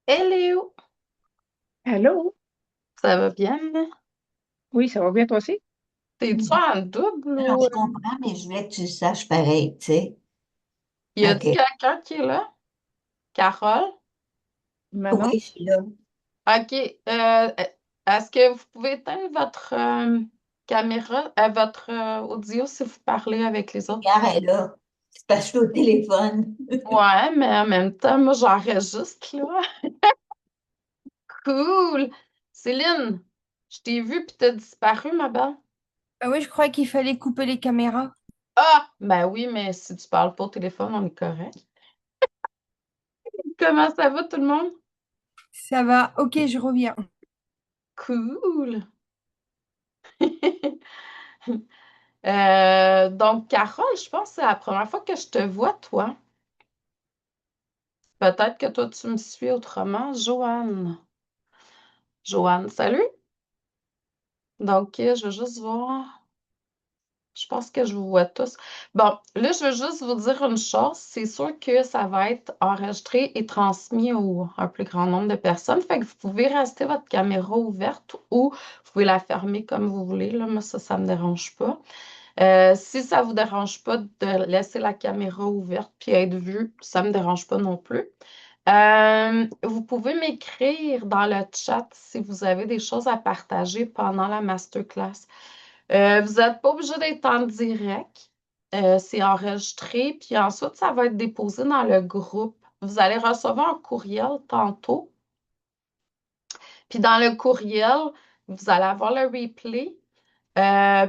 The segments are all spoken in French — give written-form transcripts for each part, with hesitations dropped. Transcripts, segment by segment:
Hello, Allô? ça va bien? Oui, ça va bien toi aussi? T'es-tu en double Alors, ou je comprends, mais je voulais que tu le saches pareil, tu sais. y Fait a-tu que, quelqu'un qui est là? Carole? Manon? oui, je suis là. Ok, est-ce que vous pouvez éteindre votre caméra, votre audio si vous parlez avec les autres? Pierre est là. C'est parce que je suis au téléphone. Ouais, mais en même temps, moi j'enregistre là. Cool! Céline, je t'ai vue puis t'as disparu, ma belle. Ah oui, je crois qu'il fallait couper les caméras. Ah! Ben oui, mais si tu parles pas au téléphone, on est correct. Comment ça va tout le monde? Ça va, ok, je reviens. Cool! Donc, Carole, je pense que c'est la première fois que je te vois, toi. Peut-être que toi, tu me suis autrement. Joanne. Joanne, salut. Donc, je veux juste voir. Je pense que je vous vois tous. Bon, là, je veux juste vous dire une chose. C'est sûr que ça va être enregistré et transmis au un plus grand nombre de personnes. Fait que vous pouvez rester votre caméra ouverte ou vous pouvez la fermer comme vous voulez. Là, moi, ça me dérange pas. Si ça vous dérange pas de laisser la caméra ouverte puis être vue, ça me dérange pas non plus. Vous pouvez m'écrire dans le chat si vous avez des choses à partager pendant la masterclass. Vous n'êtes pas obligé d'être en direct. C'est enregistré, puis ensuite, ça va être déposé dans le groupe. Vous allez recevoir un courriel tantôt. Puis dans le courriel, vous allez avoir le replay.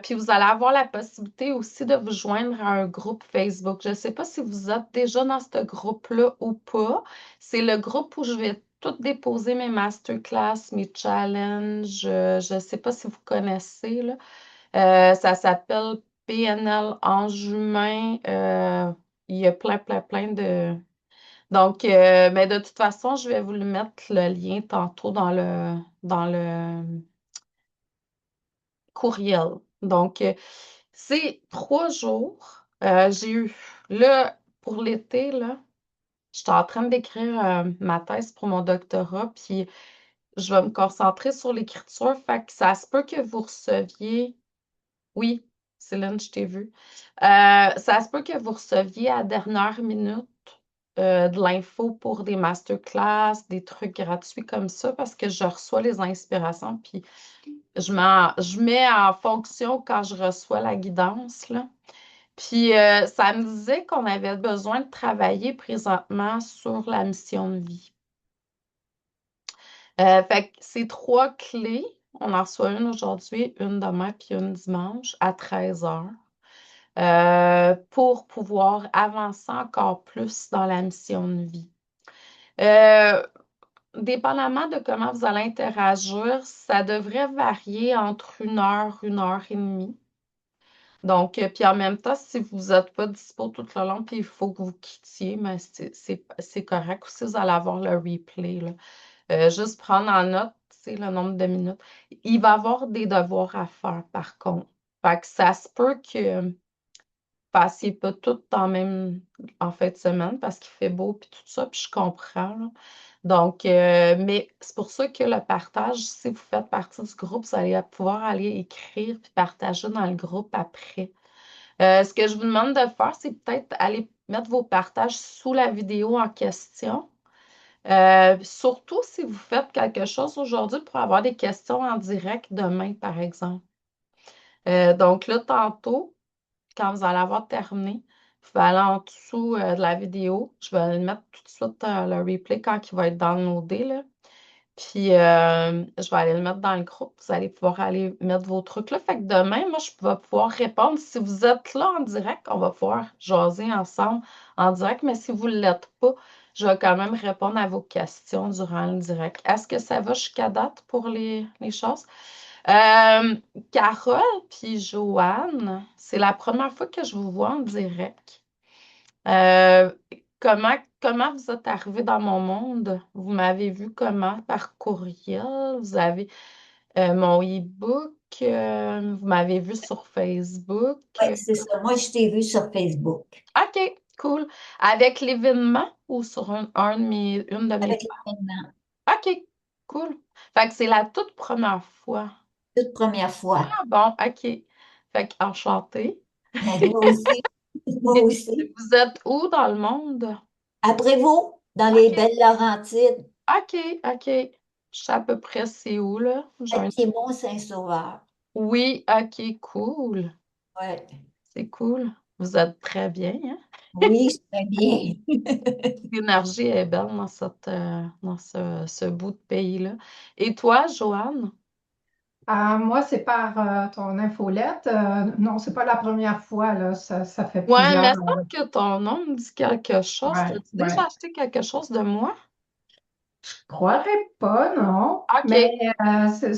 Puis vous allez avoir la possibilité aussi de vous joindre à un groupe Facebook. Je ne sais pas si vous êtes déjà dans ce groupe-là ou pas. C'est le groupe où je vais tout déposer mes masterclass, mes challenges. Je ne sais pas si vous connaissez, là. Ça s'appelle PNL Ange humain. Il y a plein, plein, plein de... Donc, mais de toute façon, je vais vous le mettre le lien tantôt dans le courriel. Donc, c'est 3 jours. J'ai eu, là, pour l'été, là, j'étais en train d'écrire ma thèse pour mon doctorat, puis je vais me concentrer sur l'écriture. Fait que ça se peut que vous receviez, oui, Céline, je t'ai vu. Ça se peut que vous receviez à dernière minute de l'info pour des masterclass, des trucs gratuits comme ça, parce que je reçois les inspirations, puis je mets en fonction quand je reçois la guidance, là. Puis ça me disait qu'on avait besoin de travailler présentement sur la mission de vie. Fait que c'est 3 clés. On en reçoit une aujourd'hui, une demain, puis une dimanche à 13 heures. Pour pouvoir avancer encore plus dans la mission de vie. Euh, Dépendamment de comment vous allez interagir, ça devrait varier entre 1 heure et demie. Donc, puis en même temps, si vous n'êtes pas dispo tout le long, puis il faut que vous quittiez, mais c'est correct aussi, vous allez avoir le replay, là. Juste prendre en note, tu sais, le nombre de minutes. Il va y avoir des devoirs à faire, par contre. Fait que ça se peut que passiez pas tout en fin de semaine parce qu'il fait beau puis tout ça, puis je comprends, là. Donc, mais c'est pour ça que le partage, si vous faites partie du groupe, vous allez pouvoir aller écrire puis partager dans le groupe après. Ce que je vous demande de faire, c'est peut-être aller mettre vos partages sous la vidéo en question. Surtout si vous faites quelque chose aujourd'hui pour avoir des questions en direct demain, par exemple. Donc là, tantôt, quand vous allez avoir terminé, vous pouvez aller en dessous de la vidéo. Je vais aller mettre tout de suite le replay quand il va être downloadé, là. Puis, je vais aller le mettre dans le groupe. Vous allez pouvoir aller mettre vos trucs là. Fait que demain, moi, je vais pouvoir répondre. Si vous êtes là en direct, on va pouvoir jaser ensemble en direct. Mais si vous ne l'êtes pas, je vais quand même répondre à vos questions durant le direct. Est-ce que ça va jusqu'à date pour les choses? Euh, Carole puis Joanne, c'est la première fois que je vous vois en direct. Euh, comment vous êtes arrivé dans mon monde? Vous m'avez vu comment? Par courriel? Vous avez mon e-book? Vous m'avez vu sur Facebook? Oui, c'est ça. Moi, je t'ai vu sur Facebook OK, cool. Avec l'événement ou sur une de mes avec pages? l'événement. OK, cool. Fait que c'est la toute première fois. Toute première fois. Ah bon, OK. Fait qu'enchantée. Moi aussi. Moi Et aussi. vous êtes où dans le monde? Après vous, dans les OK, Belles Laurentides, OK, OK. Je sais à peu près c'est où, là. à Piémont-Saint-Sauveur. Oui, OK, cool. Ouais. C'est cool. Vous êtes très bien, hein? Oui, c'est bien. L'énergie est belle dans ce bout de pays-là. Et toi, Joanne? Moi, c'est par ton infolette. Non, c'est pas la première fois, là. Ça fait Ouais, mais plusieurs. il me semble que ton nom me dit quelque chose. Ouais, T'as-tu déjà ouais. acheté quelque chose de moi? Je croirais pas, non. Mais OK.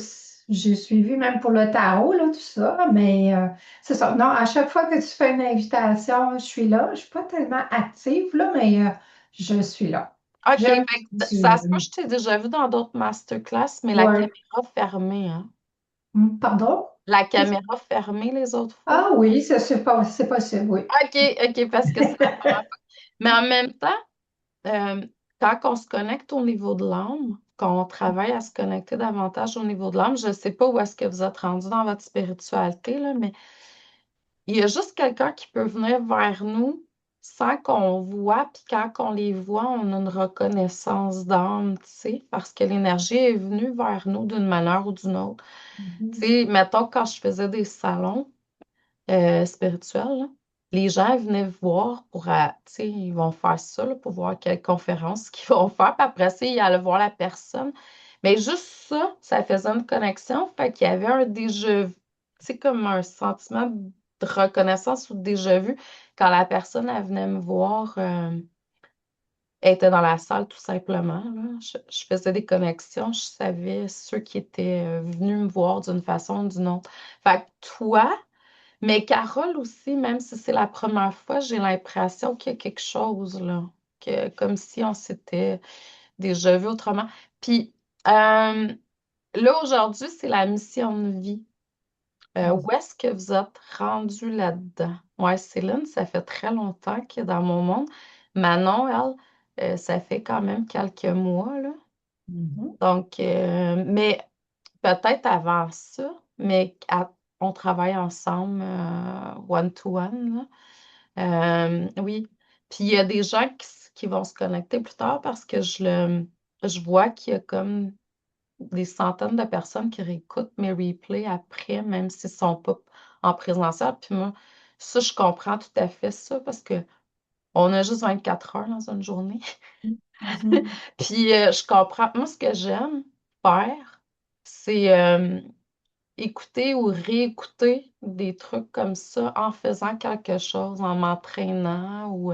j'ai suivi même pour le tarot, là, tout ça. Mais c'est ça. Non, à chaque fois que tu fais une invitation, je suis là. Je suis pas tellement active, là, mais je suis là. OK. J'aime Fait que que ça se peut, tu. je t'ai déjà vu dans d'autres masterclass, mais la Ouais. caméra fermée, hein? Pardon? La caméra fermée les autres fois? Ah oui, c'est possible, oui. OK, OK, parce que c'est la première fois. Mais en même temps, euh, quand on se connecte au niveau de l'âme, quand on travaille à se connecter davantage au niveau de l'âme, je ne sais pas où est-ce que vous êtes rendu dans votre spiritualité, là, mais il y a juste quelqu'un qui peut venir vers nous sans qu'on voit, puis quand on les voit, on a une reconnaissance d'âme, tu sais, parce que l'énergie est venue vers nous d'une manière ou d'une autre. Tu Mhm. sais, mettons, quand je faisais des salons, spirituel, là. Les gens venaient voir pour, tu sais, ils vont faire ça là, pour voir quelle conférence qu'ils vont faire, puis après ça, ils allaient voir la personne. Mais juste ça, ça faisait une connexion, fait qu'il y avait un déjà vu, tu sais, comme un sentiment de reconnaissance ou de déjà vu quand la personne, elle venait me voir, elle était dans la salle tout simplement, là. Je faisais des connexions, je savais ceux qui étaient venus me voir d'une façon ou d'une autre. Fait que toi, mais Carole aussi, même si c'est la première fois, j'ai l'impression qu'il y a quelque chose, là, comme si on s'était déjà vu autrement. Puis là, aujourd'hui, c'est la mission de vie. Mhm. Où est-ce que vous êtes rendu là-dedans? Ouais, Céline, ça fait très longtemps qu'elle est dans mon monde. Manon, elle, ça fait quand même quelques mois, là. Mhm. Donc, mais peut-être avant ça, mais on travaille ensemble, one-to-one, là. Oui. Puis il y a des gens qui vont se connecter plus tard parce que je vois qu'il y a comme des centaines de personnes qui réécoutent mes replays après, même s'ils ne sont pas en présentiel. Puis moi, ça, je comprends tout à fait ça parce que on a juste 24 heures dans une journée. Mhm. Puis je comprends. Moi, ce que j'aime faire, c'est écouter ou réécouter des trucs comme ça en faisant quelque chose, en m'entraînant ou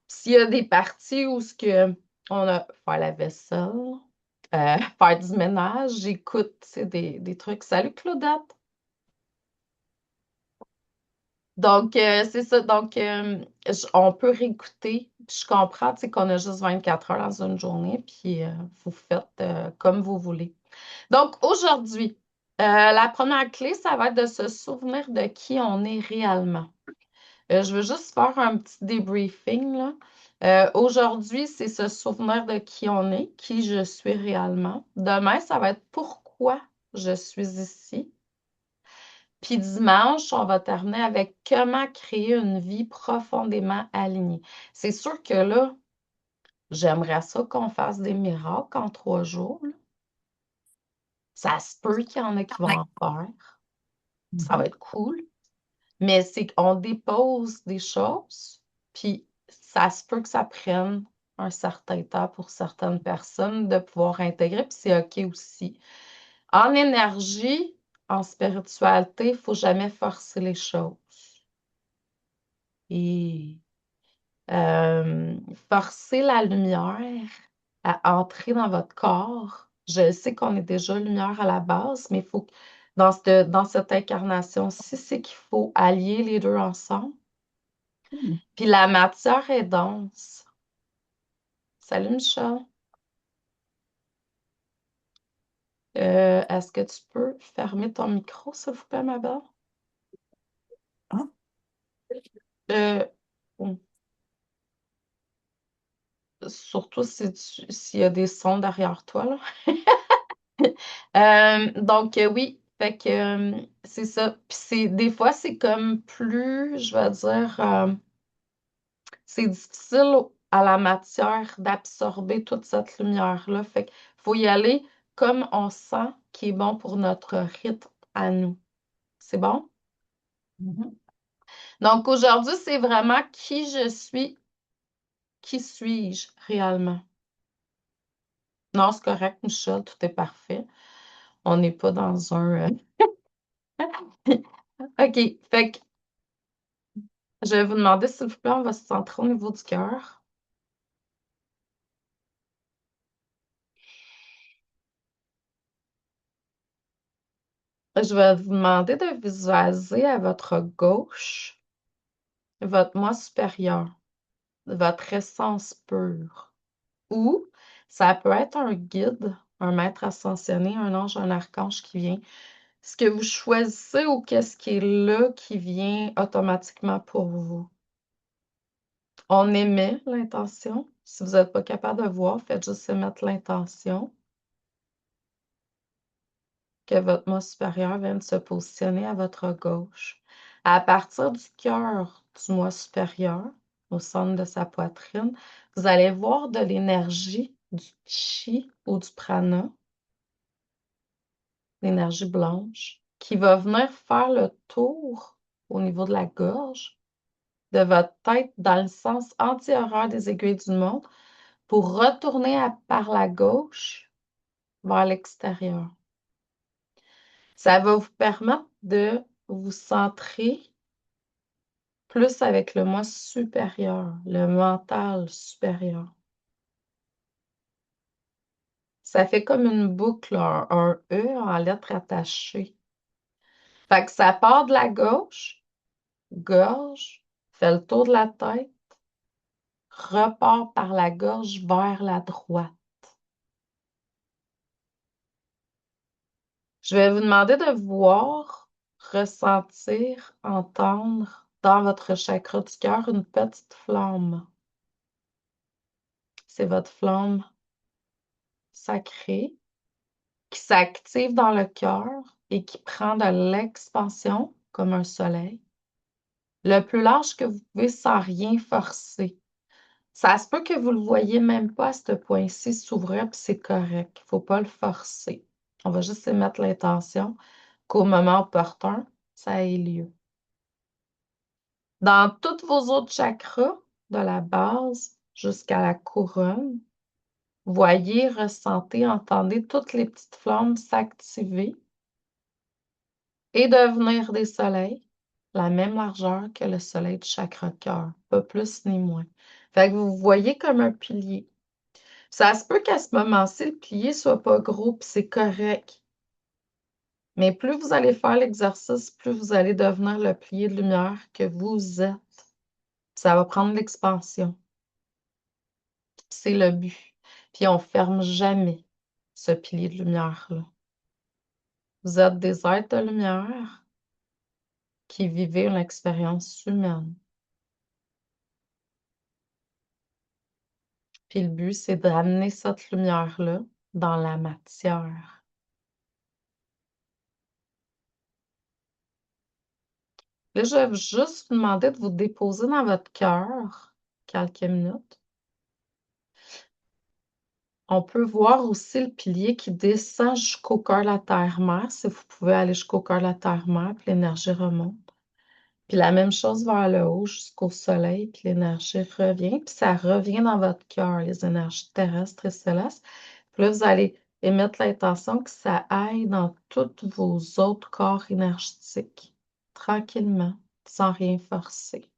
s'il y a des parties où ce que on a faire la vaisselle, faire du ménage, j'écoute, tu sais, des trucs. Salut Claudette! Donc, c'est ça. Donc, on peut réécouter. Puis je comprends, tu sais, qu'on a juste 24 heures dans une journée, puis vous faites comme vous voulez. Donc, aujourd'hui, la première clé, ça va être de se souvenir de qui on est réellement. Je veux juste faire un petit débriefing, là. Aujourd'hui, c'est se souvenir de qui on est, qui je suis réellement. Demain, ça va être pourquoi je suis ici. Puis dimanche, on va terminer avec comment créer une vie profondément alignée. C'est sûr que là, j'aimerais ça qu'on fasse des miracles en 3 jours, là. Ça se peut qu'il y en a qui vont en faire. Ça va Mhm. être cool. Mais c'est qu'on dépose des choses, puis ça se peut que ça prenne un certain temps pour certaines personnes de pouvoir intégrer, puis c'est OK aussi. En énergie, en spiritualité, il ne faut jamais forcer les choses. Et euh, forcer la lumière à entrer dans votre corps. Je sais qu'on est déjà lumière à la base, mais il faut que dans cette incarnation-ci, c'est qu'il faut allier les deux ensemble. Puis la matière est dense. Salut Michel. Est-ce que tu peux fermer ton micro, s'il vous plaît, ma belle? Ah, Euh, oh, surtout s'il y a des sons derrière toi, là. Donc, oui, fait que c'est ça. Puis des fois, c'est comme plus, je vais dire, c'est difficile à la matière d'absorber toute cette lumière-là. Fait qu'il faut y aller comme on sent qui est bon pour notre rythme à nous. C'est bon? Mhm. Donc, aujourd'hui, c'est vraiment qui je suis, qui suis-je réellement? Non, c'est correct, Michel, tout est parfait. On n'est pas dans un... OK, fait que je vais vous demander, s'il vous plaît, on va se centrer au niveau du cœur. Je vais vous demander de visualiser à votre gauche votre moi supérieur, votre essence pure. Ou ça peut être un guide, un maître ascensionné, un ange, un archange qui vient. Ce que vous choisissez ou qu'est-ce qui est là qui vient automatiquement pour vous. On émet l'intention. Si vous n'êtes pas capable de voir, faites juste émettre l'intention que votre moi supérieur vienne se positionner à votre gauche. À partir du cœur du moi supérieur, au centre de sa poitrine, vous allez voir de l'énergie, du chi ou du prana, l'énergie blanche, qui va venir faire le tour au niveau de la gorge, de votre tête dans le sens anti-horaire des aiguilles du monde pour retourner par la gauche vers l'extérieur. Ça va vous permettre de vous centrer plus avec le moi supérieur, le mental supérieur. Ça fait comme une boucle, un E en lettres attachées. Fait que ça part de la gauche, gorge, fait le tour de la tête, repart par la gorge vers la droite. Je vais vous demander de voir, ressentir, entendre dans votre chakra du cœur une petite flamme. C'est votre flamme sacrée qui s'active dans le cœur et qui prend de l'expansion comme un soleil, le plus large que vous pouvez sans rien forcer. Ça se peut que vous ne le voyez même pas à ce point-ci s'ouvrir, puis c'est correct. Il ne faut pas le forcer. On va juste émettre l'intention qu'au moment opportun, ça ait lieu. Dans tous vos autres chakras, de la base jusqu'à la couronne, voyez, ressentez, entendez toutes les petites flammes s'activer et devenir des soleils, la même largeur que le soleil du chakra-cœur, pas plus ni moins. Fait que vous voyez comme un pilier. Ça se peut qu'à ce moment-ci, le pilier soit pas gros, puis c'est correct. Mais plus vous allez faire l'exercice, plus vous allez devenir le pilier de lumière que vous êtes. Ça va prendre l'expansion. C'est le but. Puis on ferme jamais ce pilier de lumière-là. Vous êtes des êtres de lumière qui vivez une expérience humaine. Puis le but, c'est d'amener cette lumière-là dans la matière. Là, je vais juste vous demander de vous déposer dans votre cœur quelques minutes. On peut voir aussi le pilier qui descend jusqu'au cœur de la terre-mère, si vous pouvez aller jusqu'au cœur de la terre-mère, puis l'énergie remonte. Puis la même chose vers le haut jusqu'au soleil, puis l'énergie revient, puis ça revient dans votre cœur, les énergies terrestres et célestes. Puis là, vous allez émettre l'intention que ça aille dans tous vos autres corps énergétiques, tranquillement, sans rien forcer.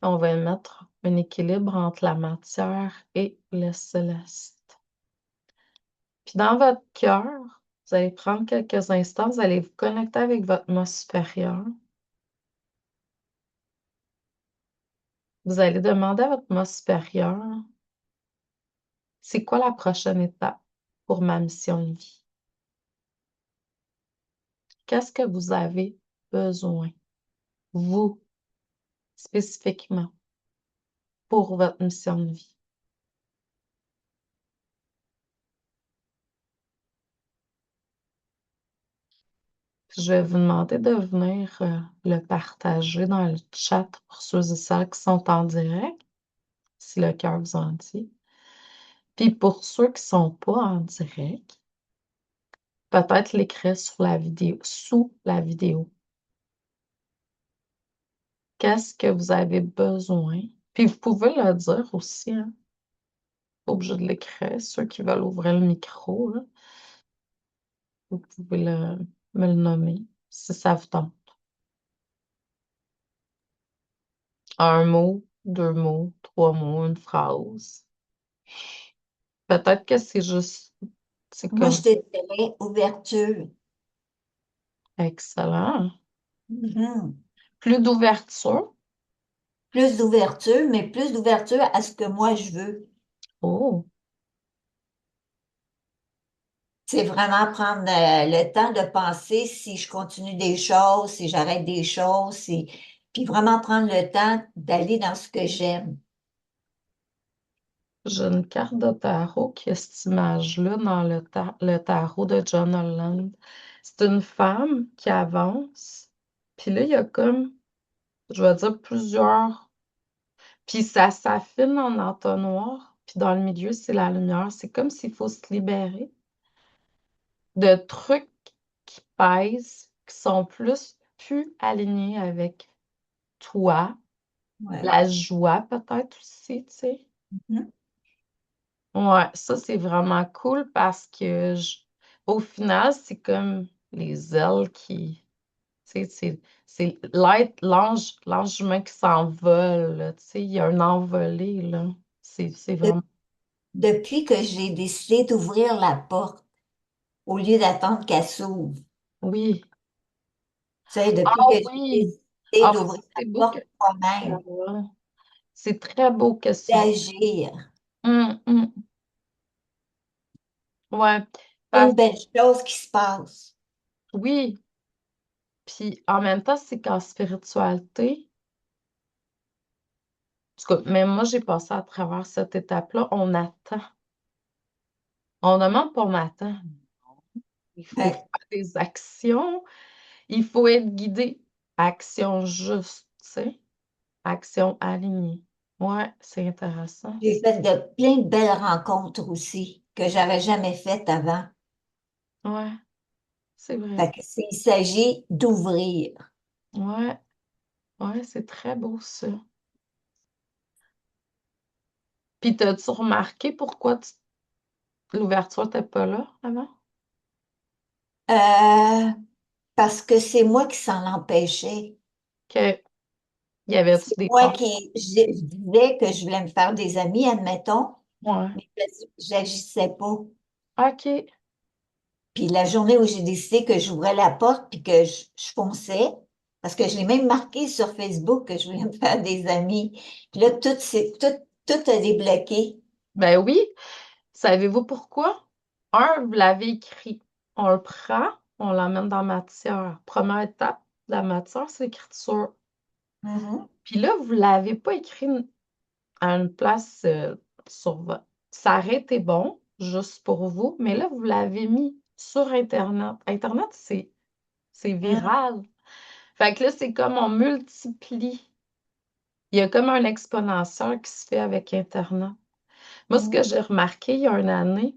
On va mettre un équilibre entre la matière et le céleste. Puis dans votre cœur, vous allez prendre quelques instants, vous allez vous connecter avec votre moi supérieur. Vous allez demander à votre moi supérieur, c'est quoi la prochaine étape pour ma mission de vie? Qu'est-ce que vous avez besoin, vous, spécifiquement, pour votre mission de vie? Je vais vous demander de venir le partager dans le chat pour ceux et celles qui sont en direct, si le cœur vous en dit. Puis pour ceux qui ne sont pas en direct, peut-être l'écrire sur la vidéo, sous la vidéo. Qu'est-ce que vous avez besoin? Puis vous pouvez le dire aussi, hein? Pas obligé de l'écrire. Ceux qui veulent ouvrir le micro, là, vous pouvez me le nommer si ça vous tente. Un mot, deux mots, trois mots, une phrase. Peut-être que c'est Moi, comme je te dirais ouverture. excellent. Mhm. Plus d'ouverture. Plus d'ouverture, mais plus d'ouverture à ce que moi je veux. Oh, C'est vraiment prendre le temps de penser si je continue des choses, si j'arrête des choses, puis vraiment prendre le temps d'aller dans ce que j'aime. j'ai une carte de tarot qui a cette image-là dans le tarot de John Holland. C'est une femme qui avance. Puis là, il y a comme, je vais dire, plusieurs. Puis ça s'affine en entonnoir. Puis dans le milieu, c'est la lumière. C'est comme s'il faut se libérer de trucs qui pèsent, qui sont plus alignés avec toi. Ouais. La joie, peut-être aussi, tu sais. Mhm. Ouais, ça, c'est vraiment cool parce que au final, c'est comme les ailes qui. Tu sais, c'est l'ange humain qui s'envole, là, tu sais, il y a un envolé, là. C'est De- vraiment. Depuis que j'ai décidé d'ouvrir la porte au lieu d'attendre qu'elle s'ouvre, Oui. tu sais, depuis Ah que j'ai oui. décidé Ah, d'ouvrir la c'est beau que porte moi-même, c'est très beau que ça. d'agir, Hum. Ouais. une Parce belle chose qui se passe. oui. Puis en même temps, c'est qu'en spiritualité, en tout cas, même moi, j'ai passé à travers cette étape-là, on attend. On demande pas, on attend. Il faut Ouais. faire des actions, il faut être guidé. Action juste, tu sais, action alignée. Ouais, c'est intéressant. J'ai fait plein de belles rencontres aussi que j'avais jamais faites avant. Ouais, c'est vrai. Fait que il s'agit d'ouvrir. Ouais, ouais, c'est très beau ça. Puis, t'as-tu remarqué pourquoi l'ouverture n'était pas là avant? Euh, Parce que c'est moi qui s'en empêchais. Que, y avait-tu C'est des moi portes? qui je disais que je voulais me faire des amis, admettons, Ouais. mais j'agissais pas. OK. Puis la journée où j'ai décidé que j'ouvrais la porte puis que je fonçais, parce que je l'ai même marqué sur Facebook que je voulais me faire des amis. Puis là, tout a débloqué. Ben oui. Savez-vous pourquoi? Un, vous l'avez écrit. On le prend, on l'emmène dans la matière. Première étape de la matière, c'est l'écriture. Mhm. Puis là, vous ne l'avez pas écrit à une place sur votre. Ça aurait été bon, juste pour vous, mais là, vous l'avez mis sur Internet. Internet, c'est Mhm. viral. Fait que là, c'est comme on multiplie. Il y a comme un exponentiel qui se fait avec Internet. Moi, ce que Mhm. j'ai remarqué il y a une année,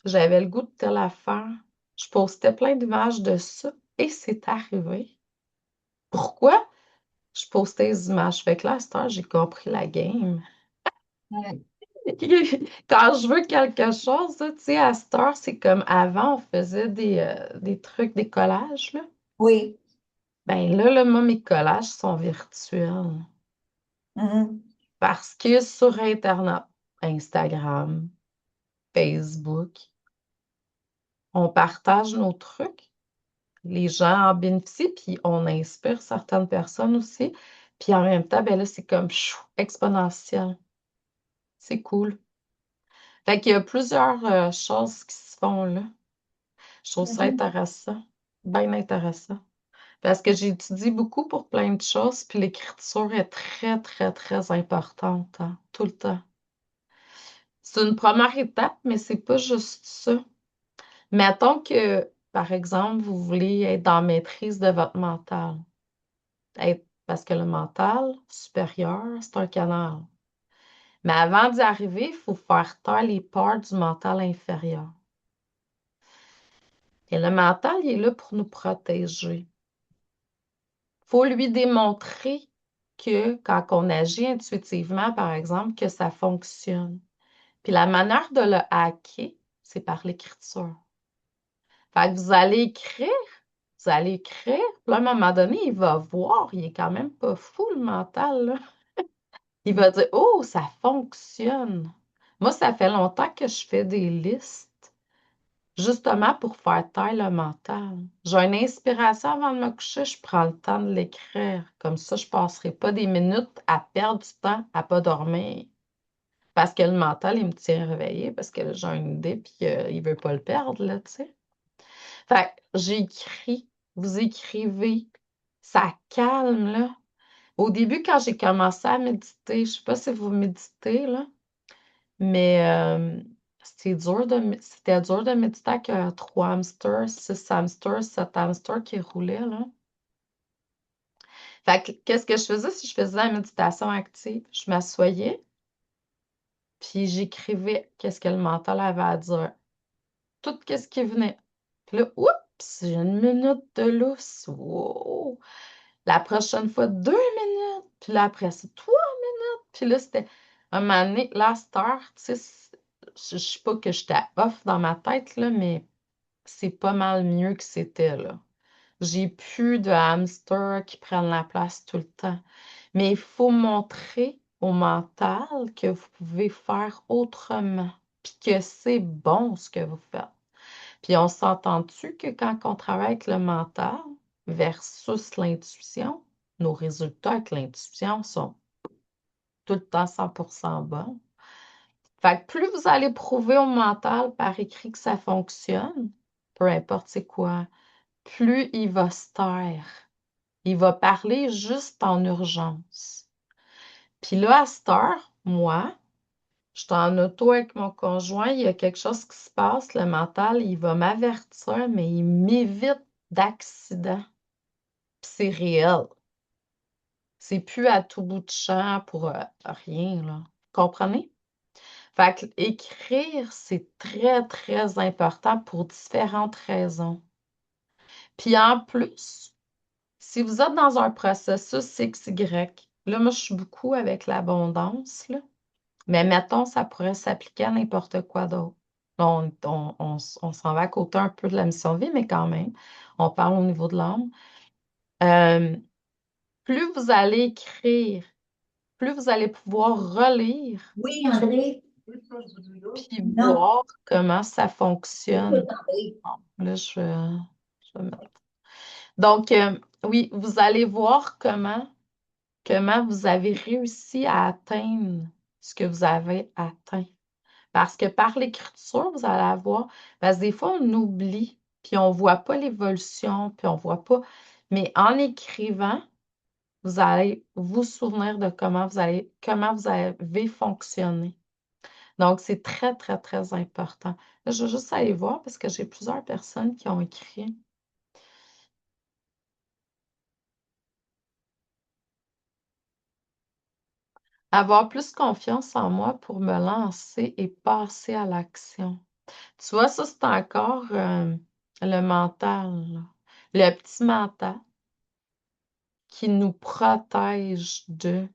j'avais le goût de telle affaire. Je postais plein d'images de ça et c'est arrivé. Pourquoi? Je postais des images. Fait que là, à cette heure, j'ai compris la game. Ouais. Quand je veux quelque chose, là, tu sais, à cette heure, c'est comme avant, on faisait des trucs, des collages, là. Oui. Ben là, moi, mes collages sont virtuels. Mhm. Parce que sur Internet, Instagram, Facebook, on partage nos trucs. Les gens en bénéficient, puis on inspire certaines personnes aussi. Puis en même temps, ben là, c'est comme chou, exponentiel. C'est cool. Fait qu'il y a plusieurs choses qui se font là. Je trouve ça Mhm. intéressant, bien intéressant. Parce que j'étudie beaucoup pour plein de choses, puis l'écriture est très, très, très importante, hein, tout le temps. C'est une première étape, mais c'est pas juste ça. Mettons que par exemple, vous voulez être dans la maîtrise de votre mental. Parce que le mental supérieur, c'est un canal. Mais avant d'y arriver, il faut faire taire les peurs du mental inférieur. Et le mental, il est là pour nous protéger. Il faut lui démontrer que quand on agit intuitivement, par exemple, que ça fonctionne. Puis la manière de le hacker, c'est par l'écriture. Fait que vous allez écrire, puis là, à un moment donné, il va voir, il est quand même pas fou, le mental, là. Il va dire, oh, ça fonctionne. Moi, ça fait longtemps que je fais des listes, justement pour faire taire le mental. J'ai une inspiration avant de me coucher, je prends le temps de l'écrire. Comme ça, je ne passerai pas des minutes à perdre du temps à pas dormir. Parce que le mental, il me tient réveillée parce que j'ai une idée puis il veut pas le perdre, là, tu sais. Fait que j'écris, vous écrivez, ça calme, là. Au début, quand j'ai commencé à méditer, je sais pas si vous méditez, là, mais c'était dur de méditer avec 3 hamsters, 6 hamsters, 7 hamsters qui roulaient, là. Fait que qu'est-ce que je faisais si je faisais la méditation active? Je m'assoyais, puis j'écrivais qu'est-ce que le mental avait à dire. Tout qu'est-ce qui venait. Puis là, oups, j'ai une minute de lousse. Wow! La prochaine fois, 2 minutes. Puis là, après, c'est 3 minutes. Puis là, c'était un moment donné, là, cette heure, tu sais, je sais pas que j'étais off dans ma tête, là, mais c'est pas mal mieux que c'était, là. J'ai plus de hamsters qui prennent la place tout le temps. Mais il faut montrer au mental que vous pouvez faire autrement, puis que c'est bon ce que vous faites. Puis on s'entend-tu que quand on travaille avec le mental versus l'intuition, nos résultats avec l'intuition sont tout le temps 100% bons. Fait que plus vous allez prouver au mental par écrit que ça fonctionne, peu importe c'est quoi, plus il va se taire. Il va parler juste en urgence. Puis là, à cette heure, moi, je suis en auto avec mon conjoint, il y a quelque chose qui se passe, le mental, il va m'avertir, mais il m'évite d'accident. Puis c'est réel. C'est plus à tout bout de champ pour rien, là. Comprenez? Fait que écrire, c'est très, très important pour différentes raisons. Puis en plus, si vous êtes dans un processus XY, là, moi, je suis beaucoup avec l'abondance, là. Mais mettons, ça pourrait s'appliquer à n'importe quoi d'autre. On s'en va à côté un peu de la mission de vie, mais quand même, on parle au niveau de l'âme. Euh, plus vous allez écrire, plus vous allez pouvoir relire, Oui, André. puis Non, voir comment ça écoute, fonctionne. André. Là, je vais mettre. Donc, oui, vous allez voir comment vous avez réussi à atteindre ce que vous avez atteint. Parce que par l'écriture, vous allez avoir, parce que des fois, on oublie, puis on ne voit pas l'évolution, puis on ne voit pas. Mais en écrivant, vous allez vous souvenir de comment vous avez fonctionné. Donc, c'est très, très, très important. Là, je vais juste aller voir parce que j'ai plusieurs personnes qui ont écrit. Avoir plus confiance en moi pour me lancer et passer à l'action. Tu vois, ça, c'est encore le mental, là. Le petit mental qui nous protège de.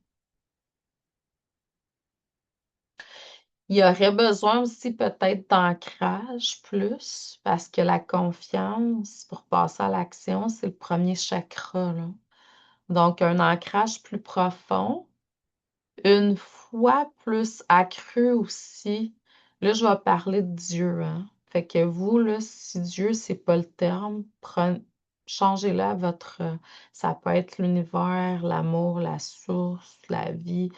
Il y aurait besoin aussi peut-être d'ancrage plus, parce que la confiance, pour passer à l'action, c'est le premier chakra, là. Donc, un ancrage plus profond. Une foi plus accrue aussi. Là, je vais parler de Dieu, hein. Fait que vous, là, si Dieu, c'est pas le terme, changez-le à votre. Ça peut être l'univers, l'amour, la source, la vie.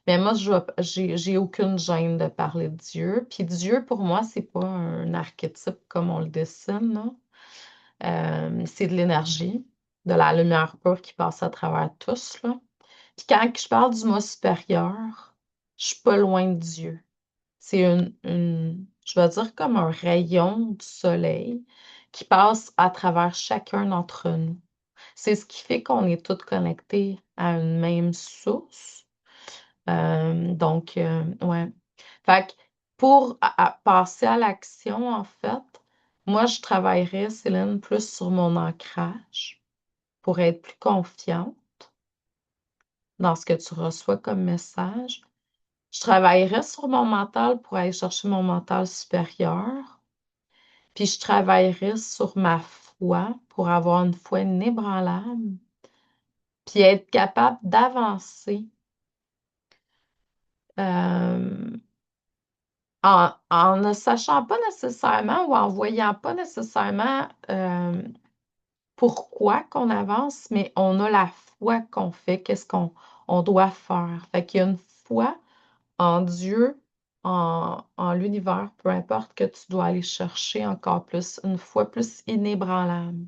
Mais moi, j'ai aucune gêne de parler de Dieu. Puis Dieu, pour moi, c'est pas un archétype comme on le dessine, là. C'est de l'énergie, de la lumière pure qui passe à travers tous, là. Puis quand je parle du moi supérieur, je suis pas loin de Dieu. C'est je vais dire comme un rayon du soleil qui passe à travers chacun d'entre nous. C'est ce qui fait qu'on est tous connectés à une même source. Donc, ouais. Fait que pour passer à l'action, en fait, moi, je travaillerais, Céline, plus sur mon ancrage pour être plus confiante dans ce que tu reçois comme message. Je travaillerais sur mon mental pour aller chercher mon mental supérieur. Puis je travaillerais sur ma foi pour avoir une foi inébranlable. Puis être capable d'avancer euh, en ne sachant pas nécessairement ou en voyant pas nécessairement pourquoi qu'on avance, mais on a la foi qu'on fait, qu'est-ce qu'on doit faire. Fait qu'il y a une foi en Dieu, en l'univers, peu importe que tu dois aller chercher encore plus, une foi plus inébranlable.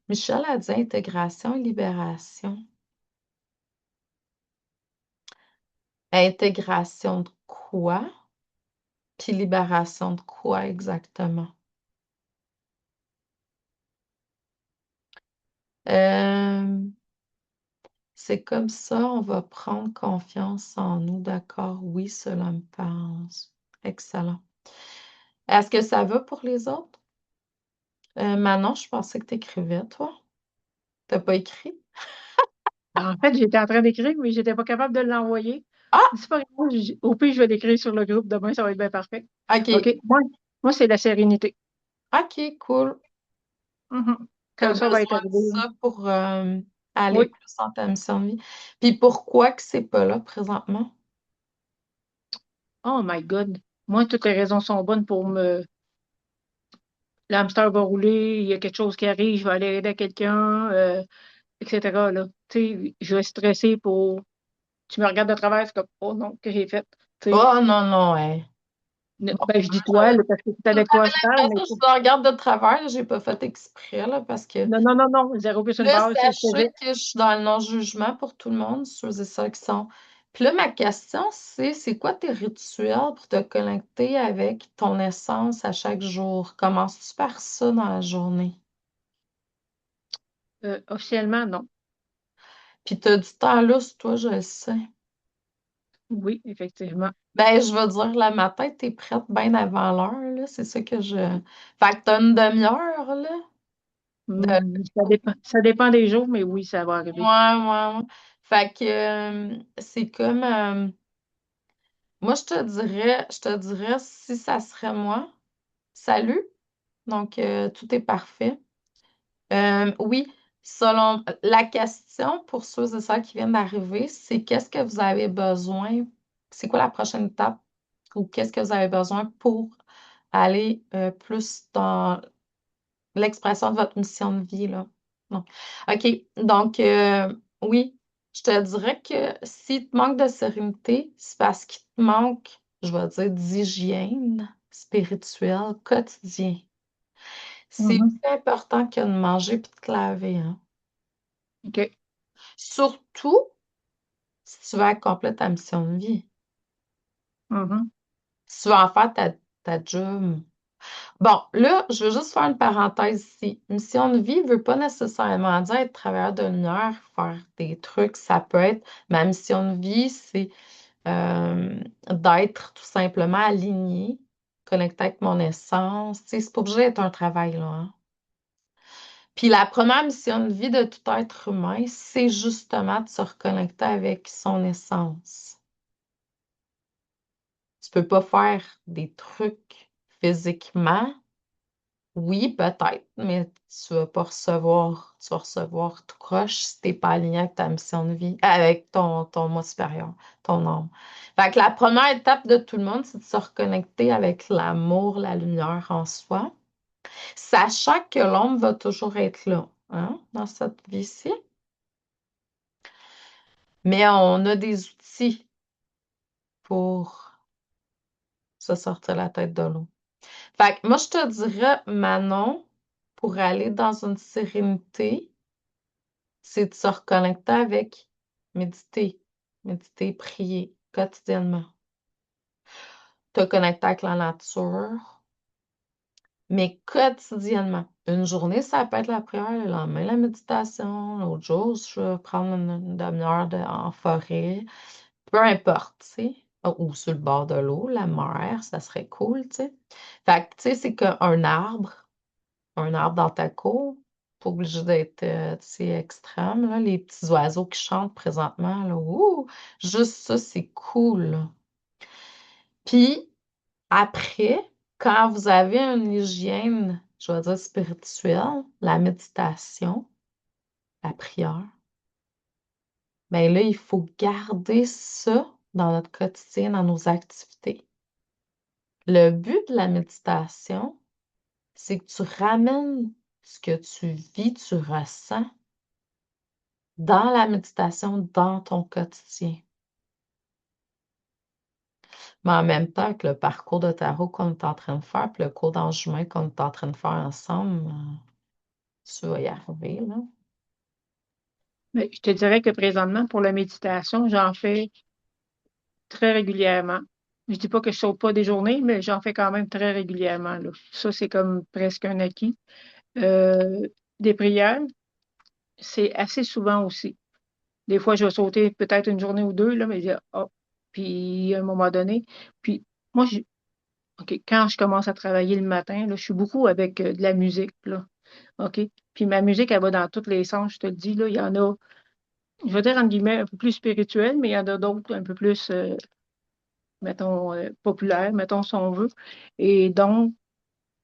Michel a dit intégration et libération. Intégration de quoi? Puis libération de quoi exactement? Euh, c'est comme ça, on va prendre confiance en nous, d'accord? Oui, cela me pense. Excellent. Est-ce que ça va pour les autres? Manon, je pensais que tu écrivais, toi. T'as pas écrit? En fait, j'étais en train d'écrire, mais j'étais pas capable de l'envoyer. Ah! C'est pas grave, au pire, je vais l'écrire sur le groupe demain, ça va être bien parfait. OK. OK. Moi, c'est la sérénité. OK, cool. Mhm. T'as Quand ça va être besoin de arrivé. ça pour aller Oui. plus en ta mission de vie. Puis pourquoi que c'est pas là présentement? Oh my God. Moi, toutes les raisons sont bonnes pour me. L'hamster va rouler, il y a quelque chose qui arrive, je vais aller aider quelqu'un, etc. Là. Tu sais, je vais stresser pour. Tu me regardes de travers, c'est comme, oh non, que j'ai fait? Tu sais, Oh non, non, ouais. Bon, ben, je dis toi, là, parce que c'est avec toi, je parle, mais je te regarde de travers, là, j'ai pas fait exprès, là, parce que non, non, non, non, zéro plus une là, barre, c'est ce que sachez que je suis dans le non-jugement pour tout le monde, ceux et ceux qui sont. Puis là, ma question, c'est quoi tes rituels pour te connecter avec ton essence à chaque jour? Commences-tu par ça dans la journée? officiellement, non. Puis t'as du temps là, sur toi, je le sais. Oui, effectivement. Ben, je veux dire, le matin, t'es prête bien avant l'heure, là. C'est ça que je. Fait que t'as une demi-heure, là. De... Ça dépend des jours, mais oui, ça va Ouais, arriver. ouais, ouais. Fait que c'est comme. Moi, je te dirais, si ça serait moi, salut. Donc, tout est parfait. Oui, selon la question pour ceux et celles qui viennent d'arriver, c'est qu'est-ce que vous avez besoin? C'est quoi la prochaine étape? Ou qu'est-ce que vous avez besoin pour aller plus dans l'expression de votre mission de vie, là? Non. OK. Donc, oui, je te dirais que s'il te manque de sérénité, c'est parce qu'il te manque, je vais dire, d'hygiène spirituelle quotidien. C'est Mhm. plus important que de manger puis de te laver, hein. OK. Surtout si tu veux accomplir ta mission de vie. Mhm. Si tu veux en faire ta job. Bon, là, je veux juste faire une parenthèse ici. Mission de vie ne veut pas nécessairement dire être travailleur de lumière, faire des trucs. Ça peut être, ma mission de vie, c'est d'être tout simplement aligné, connecté avec mon essence. Tu sais, c'est pas obligé d'être un travail, là, hein. Puis la première mission de vie de tout être humain, c'est justement de se reconnecter avec son essence. Tu peux pas faire des trucs physiquement. Oui, peut-être, mais tu vas recevoir tout croche si t'es pas aligné avec ta mission de vie, avec ton moi supérieur, ton âme. Fait que la première étape de tout le monde, c'est de se reconnecter avec l'amour, la lumière en soi, sachant que l'ombre va toujours être là, hein, dans cette vie-ci. Mais on a des outils pour se sortir la tête de l'eau. Fait que moi, je te dirais, Manon, pour aller dans une sérénité, c'est de se reconnecter avec méditer, prier quotidiennement. Te connecter avec la nature, mais quotidiennement. Une journée, ça peut être la prière, le lendemain, la méditation, l'autre jour, je vais prendre une demi-heure en forêt, peu importe, tu sais. Ou sur le bord de l'eau, la mer, ça serait cool, tu sais. Fait que, tu sais, c'est qu'un arbre dans ta cour, pas obligé d'être, tu sais, extrême, là. Les petits oiseaux qui chantent présentement, là, ouh, juste ça, c'est cool, là. Puis, après, quand vous avez une hygiène, je vais dire spirituelle, la méditation, la prière, bien là, il faut garder ça dans notre quotidien, dans nos activités. Le but de la méditation, c'est que tu ramènes ce que tu vis, tu ressens dans la méditation, dans ton quotidien. Mais en même temps, avec le parcours de tarot qu'on est en train de faire, puis le cours d'ange humain qu'on est en train de faire ensemble, tu vas y arriver, là. Mais je te dirais que présentement, pour la méditation, j'en fais très régulièrement. Je dis pas que je saute pas des journées, mais j'en fais quand même très régulièrement, là. Ça, c'est comme presque un acquis. Euh, des prières, c'est assez souvent aussi. Des fois, je vais sauter peut-être une journée ou deux, là, mais puis à un moment donné. Puis moi, OK, quand je commence à travailler le matin, là, je suis beaucoup avec de la musique, là. OK? Puis ma musique, elle va dans tous les sens, je te le dis, là. Il y en a, je vais dire entre guillemets, un peu plus spirituelles, mais il y en a d'autres un peu plus, mettons, populaires, mettons, si on veut. Et donc,